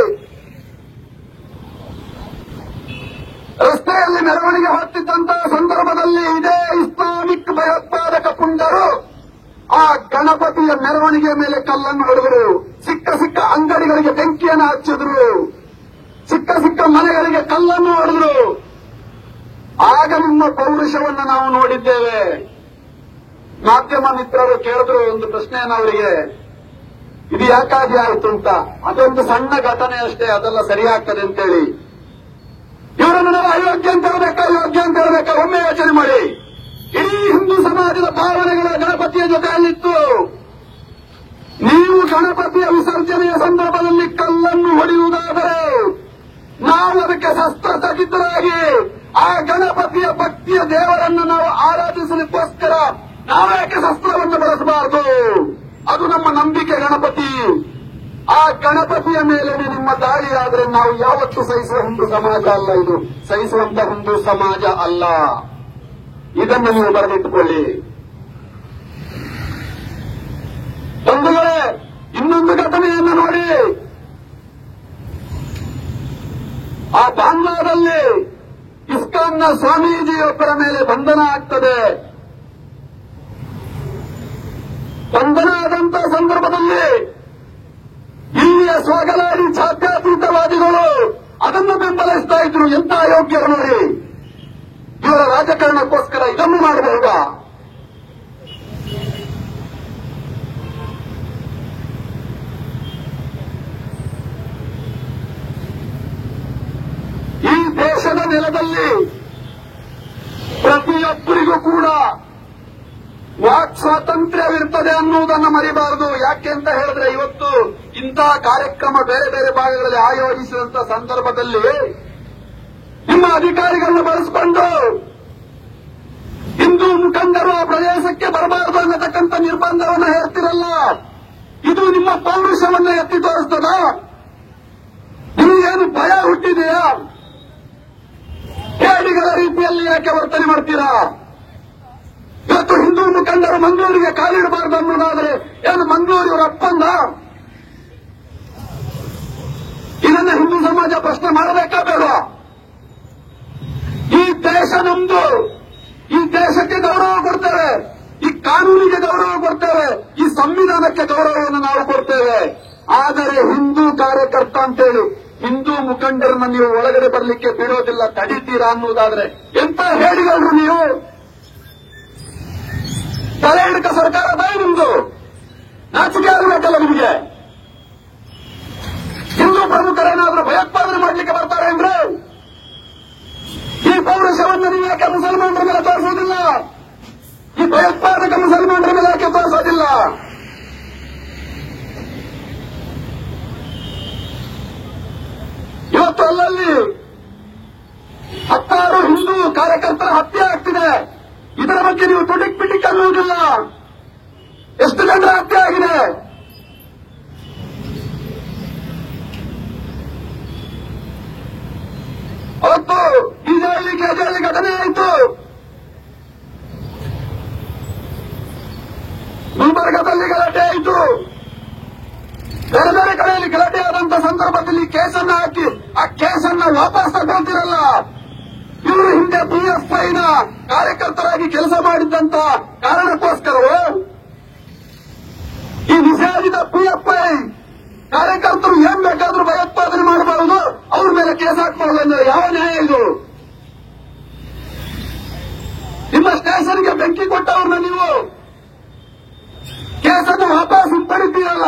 ರಸ್ತೆಯಲ್ಲಿ ಮೆರವಣಿಗೆ ಹೊರಟಿದ್ದಂತಹ ಸಂದರ್ಭದಲ್ಲಿ ಇದೇ ಇಸ್ಲಾಮಿಕ್ ಭಯೋತ್ಪಾದಕ ಪುಂಡರು ಆ ಗಣಪತಿಯ ಮೆರವಣಿಗೆ ಮೇಲೆ ಕಲ್ಲನ್ನು ಹೊಡೆದರು, ಸಿಕ್ಕ ಅಂಗಡಿಗಳಿಗೆ ಬೆಂಕಿಯನ್ನು ಹಚ್ಚಿದ್ರು, ಸಿಕ್ಕ ಮನೆಗಳಿಗೆ ಕಲ್ಲನ್ನು ಹೊಡೆದ್ರು. ಆಗ ನಿಮ್ಮ ಪೌರುಷವನ್ನು ನಾವು ನೋಡಿದ್ದೇವೆ. ಮಾಧ್ಯಮ ಮಿತ್ರರು ಕೇಳಿದ್ರು ಒಂದು ಪ್ರಶ್ನೆಯನ್ನು ಅವರಿಗೆ, ಇದು ಯಾಕಾಗಿ ಆಯಿತು ಅಂತ. ಅದೊಂದು ಸಣ್ಣ ಘಟನೆ ಅಷ್ಟೇ, ಅದೆಲ್ಲ ಸರಿಯಾಗ್ತದೆ ಅಂತೇಳಿ. ಇವರನ್ನು ನಾವು ಅಯೋಗ್ಯ ಅಂತ ಹೇಳಬೇಕಾ? ಒಮ್ಮೆ ಯೋಚನೆ ಮಾಡಿ. ಇಡೀ ಹಿಂದೂ ಸಮಾಜದ ಭಾವನೆಗಳ ಗಣಪತಿಯ ಜೊತೆ ಅಲ್ಲಿತ್ತು. ನೀವು ಗಣಪತಿಯ ವಿಸರ್ಜನೆಯ ಸಂದರ್ಭದಲ್ಲಿ ಕಲ್ಲನ್ನು ಹೊಡೆಯುವುದಾದರೆ ನಾವು ಅದಕ್ಕೆ ಶಸ್ತ್ರಸಜ್ಜಿತರಾಗಿ ಆ ಗಣಪತಿಯ ಭಕ್ತಿಯ ದೇವರನ್ನು ನಾವು ಆರಾಧಿಸಲಿಕ್ಕೋಸ್ಕರ ನಾವೇಕೆ ಶಸ್ತ್ರವನ್ನು ಬಳಸಬಾರದು? ಅದು ನಮ್ಮ ನಂಬಿಕೆ ಗಣಪತಿ. ಆ ಗಣಪತಿಯ ಮೇಲೆ ನಿಮ್ಮ ದಾಳಿಯಾದರೆ ನಾವು ಯಾವತ್ತೂ ಸಹಿಸುವ ಹಿಂದೂ ಸಮಾಜ ಅಲ್ಲ. ಇದು ಸಹಿಸುವಂತ ಹಿಂದೂ ಸಮಾಜ ಅಲ್ಲ. ಇದನ್ನು ನೀವು ಬರೆದಿಟ್ಟುಕೊಳ್ಳಿ. ಬಂಧುಗಳೇ, ಇನ್ನೊಂದು ಘಟನೆಯನ್ನು ನೋಡಿ. ಆ ಬಾಂಗ್ಲಾದಲ್ಲಿ ಇಸ್ಕಾನ್ನ ಸ್ವಾಮೀಜಿಯೊಬ್ಬರ ಮೇಲೆ ಬಂಧನ ಆಗ್ತದೆ. ಬಂಧನ ಆದಂತ ಸಂದರ್ಭದಲ್ಲಿ ಇಲ್ಲಿಯ ಸ್ವಗಲಾಡಿ ಜಾತ್ಯತೀತವಾದಿಗಳು ಅದನ್ನು ಬೆಂಬಲಿಸ್ತಾ ಇದ್ರು. ಎಂತ ಅಯೋಗ್ಯರು ನೋಡಿ. ಇವರ ರಾಜಕಾರಣಕ್ಕೋಸ್ಕರ ಇದನ್ನು ಮಾಡಬಹುದಾ? ಈ ದೇಶದ ನೆಲದಲ್ಲಿ ಪ್ರತಿಯೊಬ್ಬರಿಗೂ ಕೂಡ ವಾಕ್ ಸ್ವಾತಂತ್ರ್ಯವಿರ್ತದೆ ಅನ್ನುವುದನ್ನು ಮರಿಬಾರದು. ಯಾಕೆ ಅಂತ ಹೇಳಿದ್ರೆ, ಇವತ್ತು ಇಂತಹ ಕಾರ್ಯಕ್ರಮ ಬೇರೆ ಬೇರೆ ಭಾಗಗಳಲ್ಲಿ ಆಯೋಜಿಸಿದಂತ ಸಂದರ್ಭದಲ್ಲಿ ನಿಮ್ಮ ಅಧಿಕಾರಿಗಳನ್ನು ಬಳಸಿಕೊಂಡು ಹಿಂದೂ ಮುಖಂಡರು ಆ ಪ್ರದೇಶಕ್ಕೆ ಬರಬಾರದು ಅನ್ನತಕ್ಕಂಥ ನಿರ್ಬಂಧವನ್ನು ಹೇರ್ತಿರಲ್ಲ. ಇದು ನಿಮ್ಮ ಪೌರುಷವನ್ನು ಎತ್ತಿ ತೋರಿಸ್ತದ? ನಿಮಗೇನು ಭಯ ಹುಟ್ಟಿದೆಯಾ? ಹೇಡಿಗಳ ರೀತಿಯಲ್ಲಿ ಯಾಕೆ ವರ್ತನೆ ಮಾಡ್ತೀರಾ? ಇವತ್ತು ಹಿಂದೂ ಮುಖಂಡರು ಮಂಗಳೂರಿಗೆ ಕಾಲಿಡಬಾರದು ಅನ್ನೋದಾದ್ರೆ ಏನು ಮಂಗಳೂರು ಇವರ ಒಪ್ಪಂದ? ಇದನ್ನ ಹಿಂದೂ ಸಮಾಜ ಪ್ರಶ್ನೆ ಮಾಡಬೇಕಾ ಬೇಡವಾ? ಈ ದೇಶ ನಮ್ದು. ಈ ದೇಶಕ್ಕೆ ಗೌರವ ಕೊಡ್ತೇವೆ, ಈ ಕಾನೂನಿಗೆ ಗೌರವ ಕೊಡ್ತೇವೆ, ಈ ಸಂವಿಧಾನಕ್ಕೆ ಗೌರವವನ್ನು ನಾವು ಕೊಡ್ತೇವೆ. ಆದರೆ ಹಿಂದೂ ಕಾರ್ಯಕರ್ತ ಅಂತೇಳಿ ಹಿಂದೂ ಮುಖಂಡರನ್ನ ನೀವು ಒಳಗಡೆ ಬರಲಿಕ್ಕೆ ಬಿಡೋದಿಲ್ಲ, ತಡೀತೀರಾ ಅನ್ನೋದಾದ್ರೆ ಎಂತ ಹೇಳಿಗಳು ನೀವು? ತಲೆ ಹಿಡಕ ಸರ್ಕಾರ ಬಾಯಿ ನಿಮ್ದು. ನಾಚಿಕೆ ಆಗಬೇಕಲ್ಲ ನಿಮಗೆ? ಹಿಂದೂ ಪ್ರಮುಖರೇನಾದ್ರೂ ಭಯೋತ್ಪಾದನೆ ಮಾಡಲಿಕ್ಕೆ ಬರ್ತಾರೆ ಅಂದ್ರೆ ಈ ಪೌರುಷವನ್ನು ನೀವು ಯಾಕೆ ಮುಸಲ್ಮಾನರ ಮೇಲೆ ತೋರಿಸೋದಿಲ್ಲ? ಈ ಭಯೋತ್ಪಾದಕ ಮುಸಲ್ಮಾನರ ಮೇಲೆ ಯಾಕೆ ತೋರಿಸೋದಿಲ್ಲ? ಇವತ್ತು ಅಲ್ಲಲ್ಲಿ 10 ಹಿಂದೂ ಕಾರ್ಯಕರ್ತರ ಹತ್ಯೆ ಆಗ್ತಿದೆ. ಇದರ ಬಗ್ಗೆ ನೀವು ತುಟಿಕ್ ಪಿಟಿಕ್ ಅನ್ನುವುದಿಲ್ಲ. ಎಷ್ಟು ಜನರ ಹತ್ಯೆ ಆಗಿದೆ? ಅವತ್ತು ಬಿಜೆಪಿ ಕೆಜೆಯಲ್ಲಿ ಘಟನೆ ಆಯಿತು. ಗುಲ್ಬರ್ಗದಲ್ಲಿ ಗಲಾಟೆ ಆಯಿತು. ಬೇರೆ ಬೇರೆ ಕಡೆಯಲ್ಲಿ ಗಲಾಟೆ ಆದಂತ ಸಂದರ್ಭದಲ್ಲಿ ಕೇಸನ್ನ ಹಾಕಿ ಆ ಕೇಸನ್ನ ವಾಪಸ್ ತಗೊಳ್ತಿರಲ್ಲ. ಇವರು ಹಿಂದೆ ಪಿಎಫ್ಐನ ಕಾರ್ಯಕರ್ತರಾಗಿ ಕೆಲಸ ಮಾಡಿದ್ದಂತ ಕಾರಣಕ್ಕೋಸ್ಕರವೇ ಈ ನಿಷೇಧಿತ ಪಿಎಫ್ಐ ಕಾರ್ಯಕರ್ತರು ಏನ್ ಬೇಕಾದ್ರೂ ಭಯೋತ್ಪಾದನೆ ಮಾಡಬಾರದು, ಅವ್ರ ಮೇಲೆ ಕೇಸ್ ಹಾಕಬಾರದು ಅಂದ್ರೆ ಯಾವ ನ್ಯಾಯ ಇದು? ನಿಮ್ಮ ಸ್ಟೇಷನ್ಗೆ ಬೆಂಕಿ ಕೊಟ್ಟವ್ರನ್ನ ನೀವು ಕೇಸನ್ನು ವಾಪಸ್ ಹಿಂಪಡಿತೀರಲ್ಲ,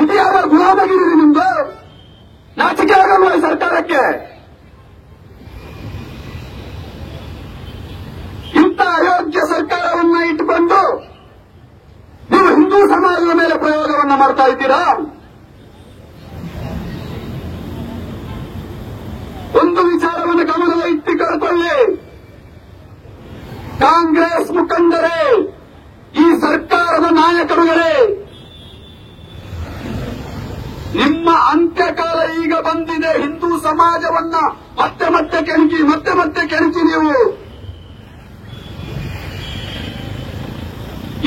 ಇದು ಯಾವ ಗುಲಾಮಗಿರಿ ನಿಮ್ದು? ನಾಚಿಕೆ ಆಗಲ್ವ ಈ ಸರ್ಕಾರಕ್ಕೆ? ಇಂಥ ಅಯೋಗ್ಯ ಸರ್ಕಾರವನ್ನ ಇಟ್ಟುಕೊಂಡು ನೀವು ಹಿಂದೂ ಸಮಾಜದ ಮೇಲೆ ಪ್ರಯೋಗವನ್ನ ಮಾಡ್ತಾ ಇದ್ದೀರಾ? ಒಂದು ವಿಚಾರವನ್ನು ಗಮನದಲ್ಲಿ ಇಟ್ಟುಕೊಳ್ಳಿ. ಕಾಂಗ್ರೆಸ್ ಮುಖಂಡರೇ, ಈ ಸರ್ಕಾರದ ನಾಯಕರುಗಳೇ, ನಿಮ್ಮ ಅಂತ್ಯಕಾಲ ಈಗ ಬಂದಿದೆ. ಹಿಂದೂ ಸಮಾಜವನ್ನ ಮತ್ತೆ ಮತ್ತೆ ಕೆಣಕಿ ನೀವು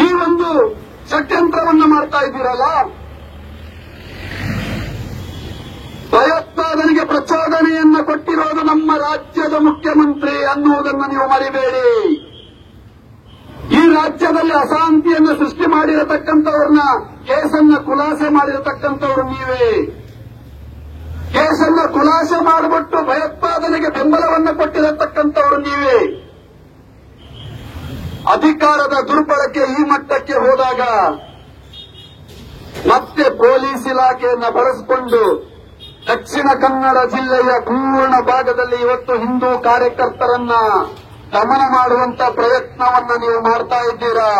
ಈ ಒಂದು ಷಡ್ಯಂತ್ರವನ್ನ ಮಾಡ್ತಾ ಇದ್ದೀರಲ್ಲ. ಭಯೋತ್ಪಾದನೆಗೆ ಪ್ರಚೋದನೆಯನ್ನ ಕೊಟ್ಟಿರೋದು ನಮ್ಮ ರಾಜ್ಯದ ಮುಖ್ಯಮಂತ್ರಿ ಅನ್ನುವುದನ್ನು ನೀವು ಮರಿಬೇಡಿ. ಈ ರಾಜ್ಯದಲ್ಲಿ ಅಶಾಂತಿಯನ್ನು ಸೃಷ್ಟಿ ಮಾಡಿರತಕ್ಕಂಥವ್ರನ್ನ ಕೇಸನ್ನ ಖುಲಾಸೆ ಮಾಡಿರತಕ್ಕಂಥವ್ರು ನೀವೇ. ಕೇಸನ್ನ ಖುಲಾಸೆ ಮಾಡಿಬಿಟ್ಟು ಭಯೋತ್ಪಾದನೆಗೆ ಬೆಂಬಲವನ್ನು ಕೊಟ್ಟಿರತಕ್ಕಂಥವ್ರು ನೀವೇ. ಅಧಿಕಾರದ ದುರ್ಬಳಕೆ ಈ ಮಟ್ಟಕ್ಕೆ ಹೋದಾಗ ಮತ್ತೆ ಪೊಲೀಸ್ ಇಲಾಖೆಯನ್ನ ಬಳಸಿಕೊಂಡು ದಕ್ಷಿಣ ಕನ್ನಡ ಜಿಲ್ಲೆಯ ಪೂರ್ಣ ಭಾಗದಲ್ಲಿ ಇವತ್ತು ಹಿಂದೂ ಕಾರ್ಯಕರ್ತರನ್ನ ದಮನ ಮಾಡುವಂತ ಪ್ರಯತ್ನವನ್ನ ನೀವು ಮಾಡ್ತಾ ಇದ್ದೀರಾ.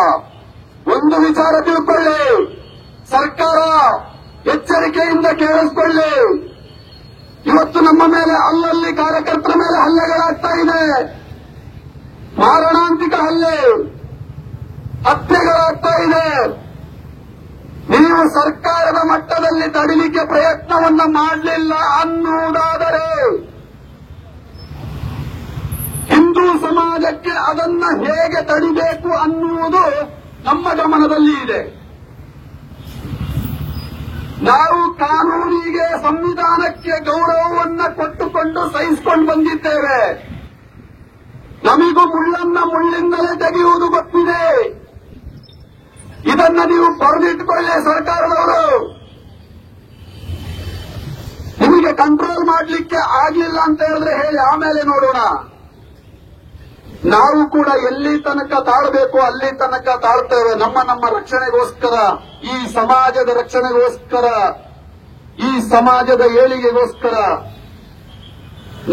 ಒಂದು ವಿಚಾರ ತಿಳ್ಕೊಳ್ಳಿ, ಸರ್ಕಾರ ಎಚ್ಚರಿಕೆಯಿಂದ ಕೇಳಿಸಿಕೊಳ್ಳಿ. ಇವತ್ತು ನಮ್ಮ ಮೇಲೆ ಅಲ್ಲಲ್ಲಿ ಕಾರ್ಯಕರ್ತರ ಮೇಲೆ ಹಲ್ಲೆಗಳಾಗ್ತಾ ಇದೆ, ಮಾರಣಾಂತಿಕ ಹಲ್ಲೆ, ಹತ್ಯೆಗಳಾಗ್ತಾ ಇದೆ. ನೀವು ಸರ್ಕಾರದ ಮಟ್ಟದಲ್ಲಿ ತಡಿಲಿಕ್ಕೆ ಪ್ರಯತ್ನವನ್ನ ಮಾಡಲಿಲ್ಲ ಅನ್ನುವುದಾದರೆ ಹಿಂದೂ ಸಮಾಜಕ್ಕೆ ಅದನ್ನ ಹೇಗೆ ತಡಿಬೇಕು ಅನ್ನುವುದು ನಮ್ಮ ಗಮನದಲ್ಲಿ ಇದೆ. ನಾವು ಕಾನೂನಿಗೆ, ಸಂವಿಧಾನಕ್ಕೆ ಗೌರವವನ್ನ ಕೊಟ್ಟುಕೊಂಡು ಸಹಿಸಿಕೊಂಡು ಬಂದಿದ್ದೇವೆ. ನಮಗೂ ಮುಳ್ಳನ್ನ ಮುಳ್ಳಿಂದಲೇ ತೆಗೆಯುವುದು ಗೊತ್ತಿದೆ. ಇದನ್ನ ನೀವು ಬರೆದಿಟ್ಟುಕೊಳ್ಳಿ ಸರ್ಕಾರದವರು. ನಿಮಗೆ ಕಂಟ್ರೋಲ್ ಮಾಡಲಿಕ್ಕೆ ಆಗಲಿಲ್ಲ ಅಂತ ಹೇಳಿದ್ರೆ ಹೇಳಿ, ಆಮೇಲೆ ನೋಡೋಣ. ನಾವು ಕೂಡ ಎಲ್ಲಿ ತನಕ ತಾಳಬೇಕು ಅಲ್ಲಿ ತನಕ ತಾಳ್ತೇವೆ. ನಮ್ಮ ರಕ್ಷಣೆಗೋಸ್ಕರ, ಈ ಸಮಾಜದ ರಕ್ಷಣೆಗೋಸ್ಕರ, ಈ ಸಮಾಜದ ಏಳಿಗೆಗೋಸ್ಕರ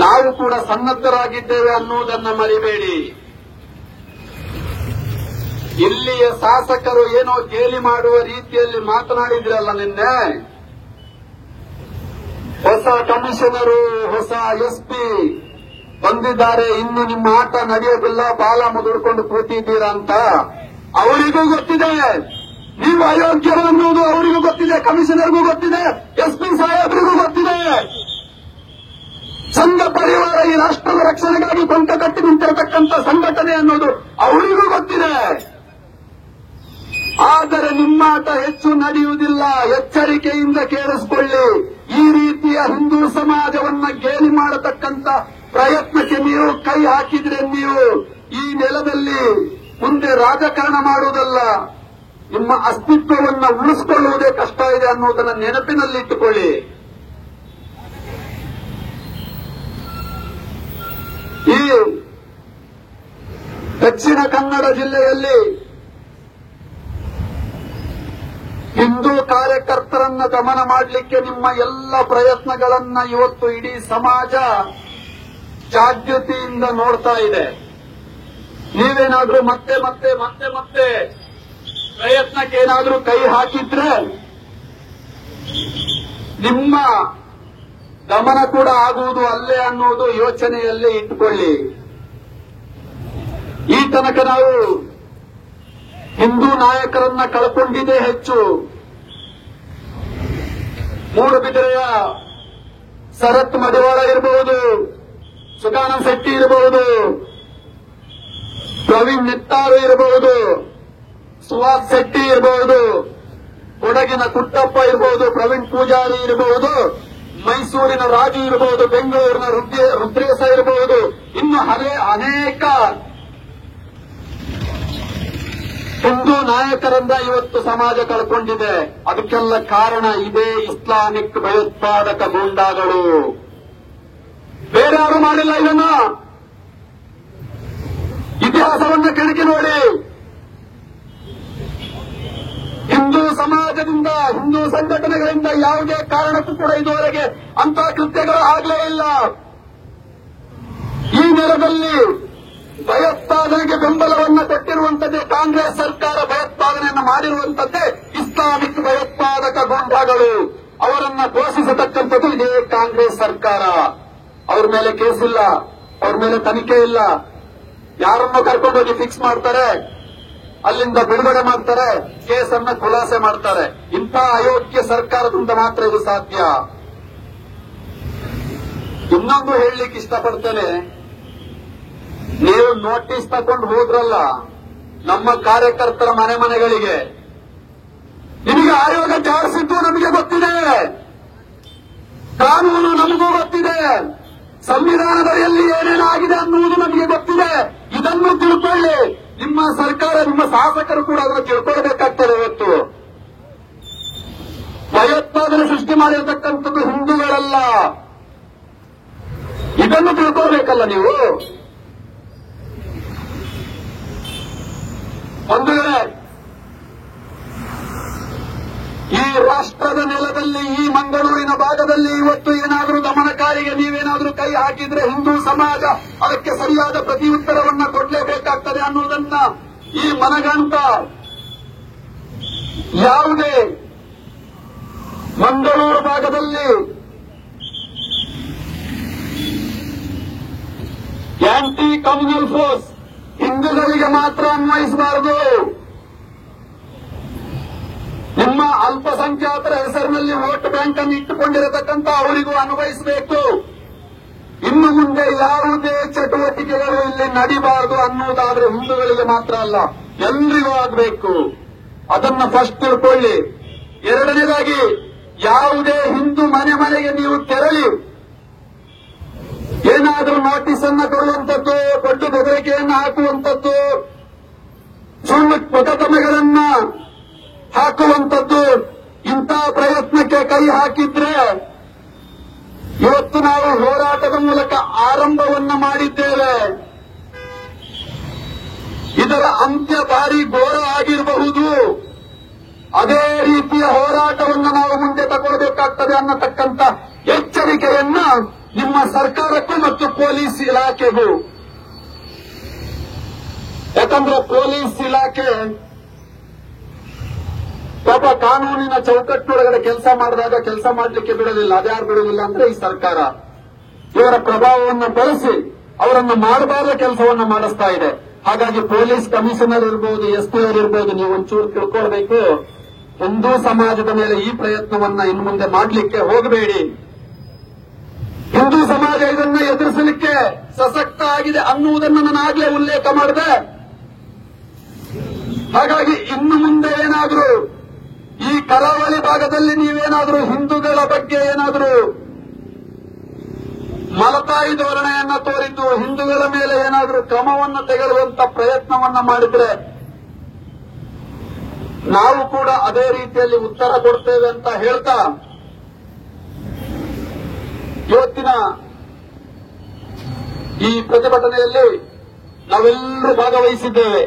ನಾವು ಕೂಡ ಸನ್ನದ್ಧರಾಗಿದ್ದೇವೆ ಅನ್ನುವುದನ್ನ ಮರಿಬೇಡಿ. ಇಲ್ಲಿಯ ಶಾಸಕರು ಏನೋ ಗೇಲಿ ಮಾಡುವ ರೀತಿಯಲ್ಲಿ ಮಾತನಾಡಿದ್ರಲ್ಲ ನಿನ್ನೆ. ಹೊಸ ಕಮಿಷನರು, ಹೊಸ ಎಸ್ಪಿ ಬಂದಿದ್ದಾರೆ, ಇನ್ನು ನಿಮ್ಮ ಆಟ ನಡೆಯೋದಿಲ್ಲ, ಬಾಲ ಮುದುಡ್ಕೊಂಡು ಕೂತಿದ್ದೀರಾ ಅಂತ ಅವರಿಗೂ ಗೊತ್ತಿದೆ. ನೀವು ಅಯೋಗ್ಯರು ಅನ್ನುವುದು ಅವರಿಗೂ ಗೊತ್ತಿದೆ, ಕಮಿಷನರ್ಗೂ ಗೊತ್ತಿದೆ, ಎಸ್ಪಿ ಸಾಹೇಬರಿಗೂ ಗೊತ್ತಿದೆ. ಸಂಘ ಪರಿವಾರ ಈ ರಾಷ್ಟ್ರದ ರಕ್ಷಣೆಗಾಗಿ ಕೊಂಕ ಕಟ್ಟಿ ನಿಂತಿರತಕ್ಕಂಥ ಸಂಘಟನೆ ಅನ್ನೋದು ಅವರಿಗೂ ಗೊತ್ತಿದೆ. ಆದರೆ ನಿಮ್ಮ ಆಟ ಹೆಚ್ಚು ನಡೆಯುವುದಿಲ್ಲ. ಎಚ್ಚರಿಕೆಯಿಂದ ಕೇಳಿಸಿಕೊಳ್ಳಿ. ಈ ರೀತಿಯ ಹಿಂದೂ ಸಮಾಜವನ್ನ ಗೇಲಿ ಮಾಡತಕ್ಕಂಥ ಪ್ರಯತ್ನಕ್ಕೆ ನೀವು ಕೈ ಹಾಕಿದ್ರೆ ನೀವು ಈ ನೆಲದಲ್ಲಿ ಮುಂದೆ ರಾಜಕಾರಣ ಮಾಡುವುದಲ್ಲ, ನಿಮ್ಮ ಅಸ್ತಿತ್ವವನ್ನ ಉಳಿಸಿಕೊಳ್ಳುವುದೇ ಕಷ್ಟ ಇದೆ ಅನ್ನೋದನ್ನ ನೆನಪಿನಲ್ಲಿಟ್ಟುಕೊಳ್ಳಿ. ಈ ದಕ್ಷಿಣ ಕನ್ನಡ ಜಿಲ್ಲೆಯಲ್ಲಿ ಹಿಂದೂ ಕಾರ್ಯಕರ್ತರನ್ನ ದಮನ ಮಾಡಲಿಕ್ಕೆ ನಿಮ್ಮ ಎಲ್ಲ ಪ್ರಯತ್ನಗಳನ್ನ ಇವತ್ತು ಇಡೀ ಸಮಾಜ ಜಾಗೃತಿಯಿಂದ ನೋಡ್ತಾ ಇದೆ. ನೀವೇನಾದ್ರೂ ಮತ್ತೆ ಮತ್ತೆ ಮತ್ತೆ ಮತ್ತೆ ಪ್ರಯತ್ನಕ್ಕೇನಾದ್ರೂ ಕೈ ಹಾಕಿದ್ರೆ ನಿಮ್ಮ ದಮನ ಕೂಡ ಆಗುವುದು ಅಲ್ಲೇ ಅನ್ನುವುದು ಯೋಚನೆಯಲ್ಲಿ ಇಟ್ಟುಕೊಳ್ಳಿ. ಈ ತನಕ ನಾವು ಹಿಂದೂ ನಾಯಕರನ್ನ ಕಳ್ಕೊಂಡಿದ್ದೇ ಹೆಚ್ಚು. ಮೂಡುಬಿದಿರೆಯ ಶರತ್ ಮಡಿವಾಳ ಇರಬಹುದು, ಸುಗಾನಂದ ಶೆಟ್ಟಿ ಇರಬಹುದು, ಪ್ರವೀಣ್ ನೆತ್ತಾರು ಇರಬಹುದು, ಸುಹಾಸ್ ಶೆಟ್ಟಿ ಇರಬಹುದು, ಕೊಡಗಿನ ಕುಟ್ಟಪ್ಪ ಇರಬಹುದು, ಪ್ರವೀಣ್ ಪೂಜಾರಿ ಇರಬಹುದು, ಮೈಸೂರಿನ ರಾಜು ಇರಬಹುದು, ಬೆಂಗಳೂರಿನ ರುದ್ರೇಶ ಇರಬಹುದು, ಇನ್ನು ಅನೇಕ ಹಿಂದೂ ನಾಯಕರಿಂದ ಇವತ್ತು ಸಮಾಜ ಕಳ್ಕೊಂಡಿದೆ. ಅದಕ್ಕೆಲ್ಲ ಕಾರಣ ಇದೇ ಇಸ್ಲಾಮಿಕ್ ಭಯೋತ್ಪಾದಕ ಗೂಂಡಾಗಳು. ಬೇರೆ ಯಾರು ಮಾಡಿಲ್ಲ ಇದನ್ನ. ಇತಿಹಾಸವನ್ನು ಕೆಣಕಿ ನೋಡಿ. ಹಿಂದೂ ಸಮಾಜದಿಂದ, ಹಿಂದೂ ಸಂಘಟನೆಗಳಿಂದ ಯಾವುದೇ ಕಾರಣಕ್ಕೂ ಕೂಡ ಇದುವರೆಗೆ ಅಂತಹ ಕೃತ್ಯಗಳು ಆಗಲೇ ಇಲ್ಲ. ಈ ನೆಲದಲ್ಲಿ ಭಯೋತ್ಪಾದನೆಗೆ ಬೆಂಬಲವನ್ನು ಕೊಟ್ಟಿರುವಂತದ್ದೇ ಕಾಂಗ್ರೆಸ್ ಸರ್ಕಾರ. ಭಯೋತ್ಪಾದನೆಯನ್ನು ಮಾಡಿರುವಂತದ್ದೇ ಇಸ್ಲಾಮಿಕ್ ಭಯೋತ್ಪಾದಕ ಗೂಂಡಾಗಳು. ಅವರನ್ನ ಘೋಷಿಸತಕ್ಕಂಥದ್ದು ಇದೇ ಕಾಂಗ್ರೆಸ್ ಸರ್ಕಾರ. ಅವ್ರ ಮೇಲೆ ಕೇಸ್ ಇಲ್ಲ, ಅವ್ರ ಮೇಲೆ ತನಿಖೆ ಇಲ್ಲ. ಯಾರನ್ನು ಕರ್ಕೊಂಡೋಗಿ ಫಿಕ್ಸ್ ಮಾಡ್ತಾರೆ, ಅಲ್ಲಿಂದ ಬಿಡುಗಡೆ ಮಾಡ್ತಾರೆ, ಕೇಸನ್ನ ಖುಲಾಸೆ ಮಾಡ್ತಾರೆ. ಇಂಥ ಅಯೋಗ್ಯ ಸರ್ಕಾರದಿಂದ ಮಾತ್ರ ಇದು ಸಾಧ್ಯ. ಇನ್ನೊಂದು ಹೇಳಲಿಕ್ಕೆ ಇಷ್ಟಪಡ್ತೇನೆ. ನೀವು ನೋಟಿಸ್ ತಗೊಂಡು ಹೋದ್ರಲ್ಲ ನಮ್ಮ ಕಾರ್ಯಕರ್ತರ ಮನೆಗಳಿಗೆ, ನಿಮಗೆ ಆಯೋಗ ಜಾರಿಸಿದ್ದು ನಮಗೆ ಗೊತ್ತಿದೆ, ಕಾನೂನು ನಮಗೂ ಗೊತ್ತಿದೆ, ಸಂವಿಧಾನದಲ್ಲಿ ಏನೇನಾಗಿದೆ ಅನ್ನುವುದು ನಮಗೆ ಗೊತ್ತಿದೆ. ಇದನ್ನು ತಿಳ್ಕೊಳ್ಳಿ. ನಿಮ್ಮ ಸರ್ಕಾರ, ನಿಮ್ಮ ಶಾಸಕರು ಕೂಡ ಅದನ್ನು ತಿಳ್ಕೊಳ್ಬೇಕಾಗ್ತದೆ. ಇವತ್ತು ಭಯೋತ್ಪಾದನೆ ಸೃಷ್ಟಿ ಮಾಡಿರತಕ್ಕಂಥದ್ದು ಹಿಂದೂಗಳಲ್ಲ. ಇದನ್ನು ತಿಳ್ಕೊಳ್ಬೇಕಲ್ಲ ನೀವು. ಒಂದು ವೇಳೆ ಈ ರಾಷ್ಟ್ರದ ನೆಲದಲ್ಲಿ, ಈ ಮಂಗಳೂರಿನ ಭಾಗದಲ್ಲಿ ಇವತ್ತು ಏನಾದರೂ ದಮನಕಾರಿಗೆ ನೀವೇನಾದರೂ ಕೈ ಹಾಕಿದ್ರೆ ಹಿಂದೂ ಸಮಾಜ ಅದಕ್ಕೆ ಸರಿಯಾದ ಪ್ರತಿಯುತ್ತರವನ್ನ ಕೊಡಲೇಬೇಕಾಗ್ತದೆ ಅನ್ನುವುದನ್ನ ಈ ಮನಗಂಟ ಯಾವುದೇ ಮಂಗಳೂರು ಭಾಗದಲ್ಲಿ ಆಂಟಿ ಕಮ್ಯುನಲ್ ಫೋರ್ಸ್ ಹಿಂದೂಗಳಿಗೆ ಮಾತ್ರ ಅನ್ವಯಿಸಬಾರದು. ನಿಮ್ಮ ಅಲ್ಪಸಂಖ್ಯಾತರ ಹೆಸರಿನಲ್ಲಿ ವೋಟ್ ಬ್ಯಾಂಕ್ ಅನ್ನು ಇಟ್ಟುಕೊಂಡಿರತಕ್ಕಂಥ ಅವರಿಗೂ ಅನ್ವಯಿಸಬೇಕು. ಇನ್ನು ಮುಂದೆ ಯಾವುದೇ ಚಟುವಟಿಕೆಗಳು ಇಲ್ಲಿ ನಡಿಬಾರದು ಅನ್ನುವುದಾದ್ರೆ ಹಿಂದೂಗಳಿಗೆ ಮಾತ್ರ ಅಲ್ಲ, ಎಲ್ರಿಗೂ ಆಗಬೇಕು. ಅದನ್ನ ಫಸ್ಟ್ ತಿಳ್ಕೊಳ್ಳಿ. ಎರಡನೇದಾಗಿ, ಯಾವುದೇ ಹಿಂದೂ ಮನೆ ಮನೆಗೆ ನೀವು ತೆರಳಿ ಏನಾದರೂ ನೋಟಿಸ್ ಅನ್ನ ಕೊಡುವಂಥದ್ದು, ದೊಡ್ಡ ಬೆದರಿಕೆಯನ್ನು ಹಾಕುವಂಥದ್ದು, ಸುಳ್ಳು ಮೊಕದ್ದಮೆಗಳನ್ನ ಹಾಕುವಂಥದ್ದು, ಇಂಥ ಪ್ರಯತ್ನಕ್ಕೆ ಕೈ ಹಾಕಿದ್ರೆ ಇವತ್ತು ನಾವು ಹೋರಾಟದ ಮೂಲಕ ಆರಂಭವನ್ನ ಮಾಡಿದ್ದೇವೆ. ಇದರ ಅಂತ್ಯ ಭಾರಿ ಘೋರ ಆಗಿರಬಹುದು. ಅದೇ ರೀತಿಯ ಹೋರಾಟವನ್ನು ನಾವು ಮುಂದೆ ತಗೊಳ್ಬೇಕಾಗ್ತದೆ ಅನ್ನತಕ್ಕಂಥ ಎಚ್ಚರಿಕೆಯನ್ನ ನಿಮ್ಮ ಸರ್ಕಾರಕ್ಕೂ ಮತ್ತು ಪೊಲೀಸ್ ಇಲಾಖೆಗೂ. ಯಾಕಂದ್ರೆ ಪೊಲೀಸ್ ಇಲಾಖೆ ಪಾಪ ಕಾನೂನಿನ ಚೌಕಟ್ಟಿನೊಳಗಡೆ ಕೆಲಸ ಮಾಡಿದಾಗ ಕೆಲಸ ಮಾಡಲಿಕ್ಕೆ ಬಿಡಲಿಲ್ಲ. ಅದ್ಯಾರು ಬಿಡಲಿಲ್ಲ ಅಂದ್ರೆ ಈ ಸರ್ಕಾರ. ಇವರ ಪ್ರಭಾವವನ್ನು ಬಳಸಿ ಅವರನ್ನು ಮಾಡಬಾರದ ಕೆಲಸವನ್ನ ಮಾಡಿಸ್ತಾ ಇದೆ. ಹಾಗಾಗಿ ಪೊಲೀಸ್ ಕಮಿಷನರ್ ಇರ್ಬೋದು, ಎಸ್ಪಿ ಅವರಿರ್ಬೋದು, ನೀವು ಒಂಚೂರು ತಿಳ್ಕೊಳ್ಬೇಕು. ಹಿಂದೂ ಸಮಾಜದ ಮೇಲೆ ಈ ಪ್ರಯತ್ನವನ್ನ ಇನ್ನು ಮುಂದೆ ಮಾಡಲಿಕ್ಕೆ ಹೋಗಬೇಡಿ. ಹಿಂದೂ ಸಮಾಜ ಇದನ್ನ ಎದುರಿಸಲಿಕ್ಕೆ ಸಶಕ್ತ ಆಗಿದೆ ಅನ್ನುವುದನ್ನು ನಾನು ಆಗ್ಲೇ ಉಲ್ಲೇಖ ಮಾಡಿದೆ. ಹಾಗಾಗಿ ಇನ್ನು ಮುಂದೆ ಏನಾದರೂ ಈ ಕರಾವಳಿ ಭಾಗದಲ್ಲಿ ನೀವೇನಾದರೂ ಹಿಂದೂಗಳ ಬಗ್ಗೆ ಏನಾದರೂ ಮಲತಾಯಿ ಧೋರಣೆಯನ್ನ ತೋರಿದ್ದು, ಹಿಂದೂಗಳ ಮೇಲೆ ಏನಾದರೂ ಕ್ರಮವನ್ನು ತೆಗೆದುವಂತ ಪ್ರಯತ್ನವನ್ನ ಮಾಡಿದ್ರೆ ನಾವು ಕೂಡ ಅದೇ ರೀತಿಯಲ್ಲಿ ಉತ್ತರ ಕೊಡ್ತೇವೆ ಅಂತ ಹೇಳ್ತಾ, ಇವತ್ತಿನ ಈ ಪ್ರತಿಭಟನೆಯಲ್ಲಿ ನಾವೆಲ್ಲರೂ ಭಾಗವಹಿಸಿದ್ದೇವೆ.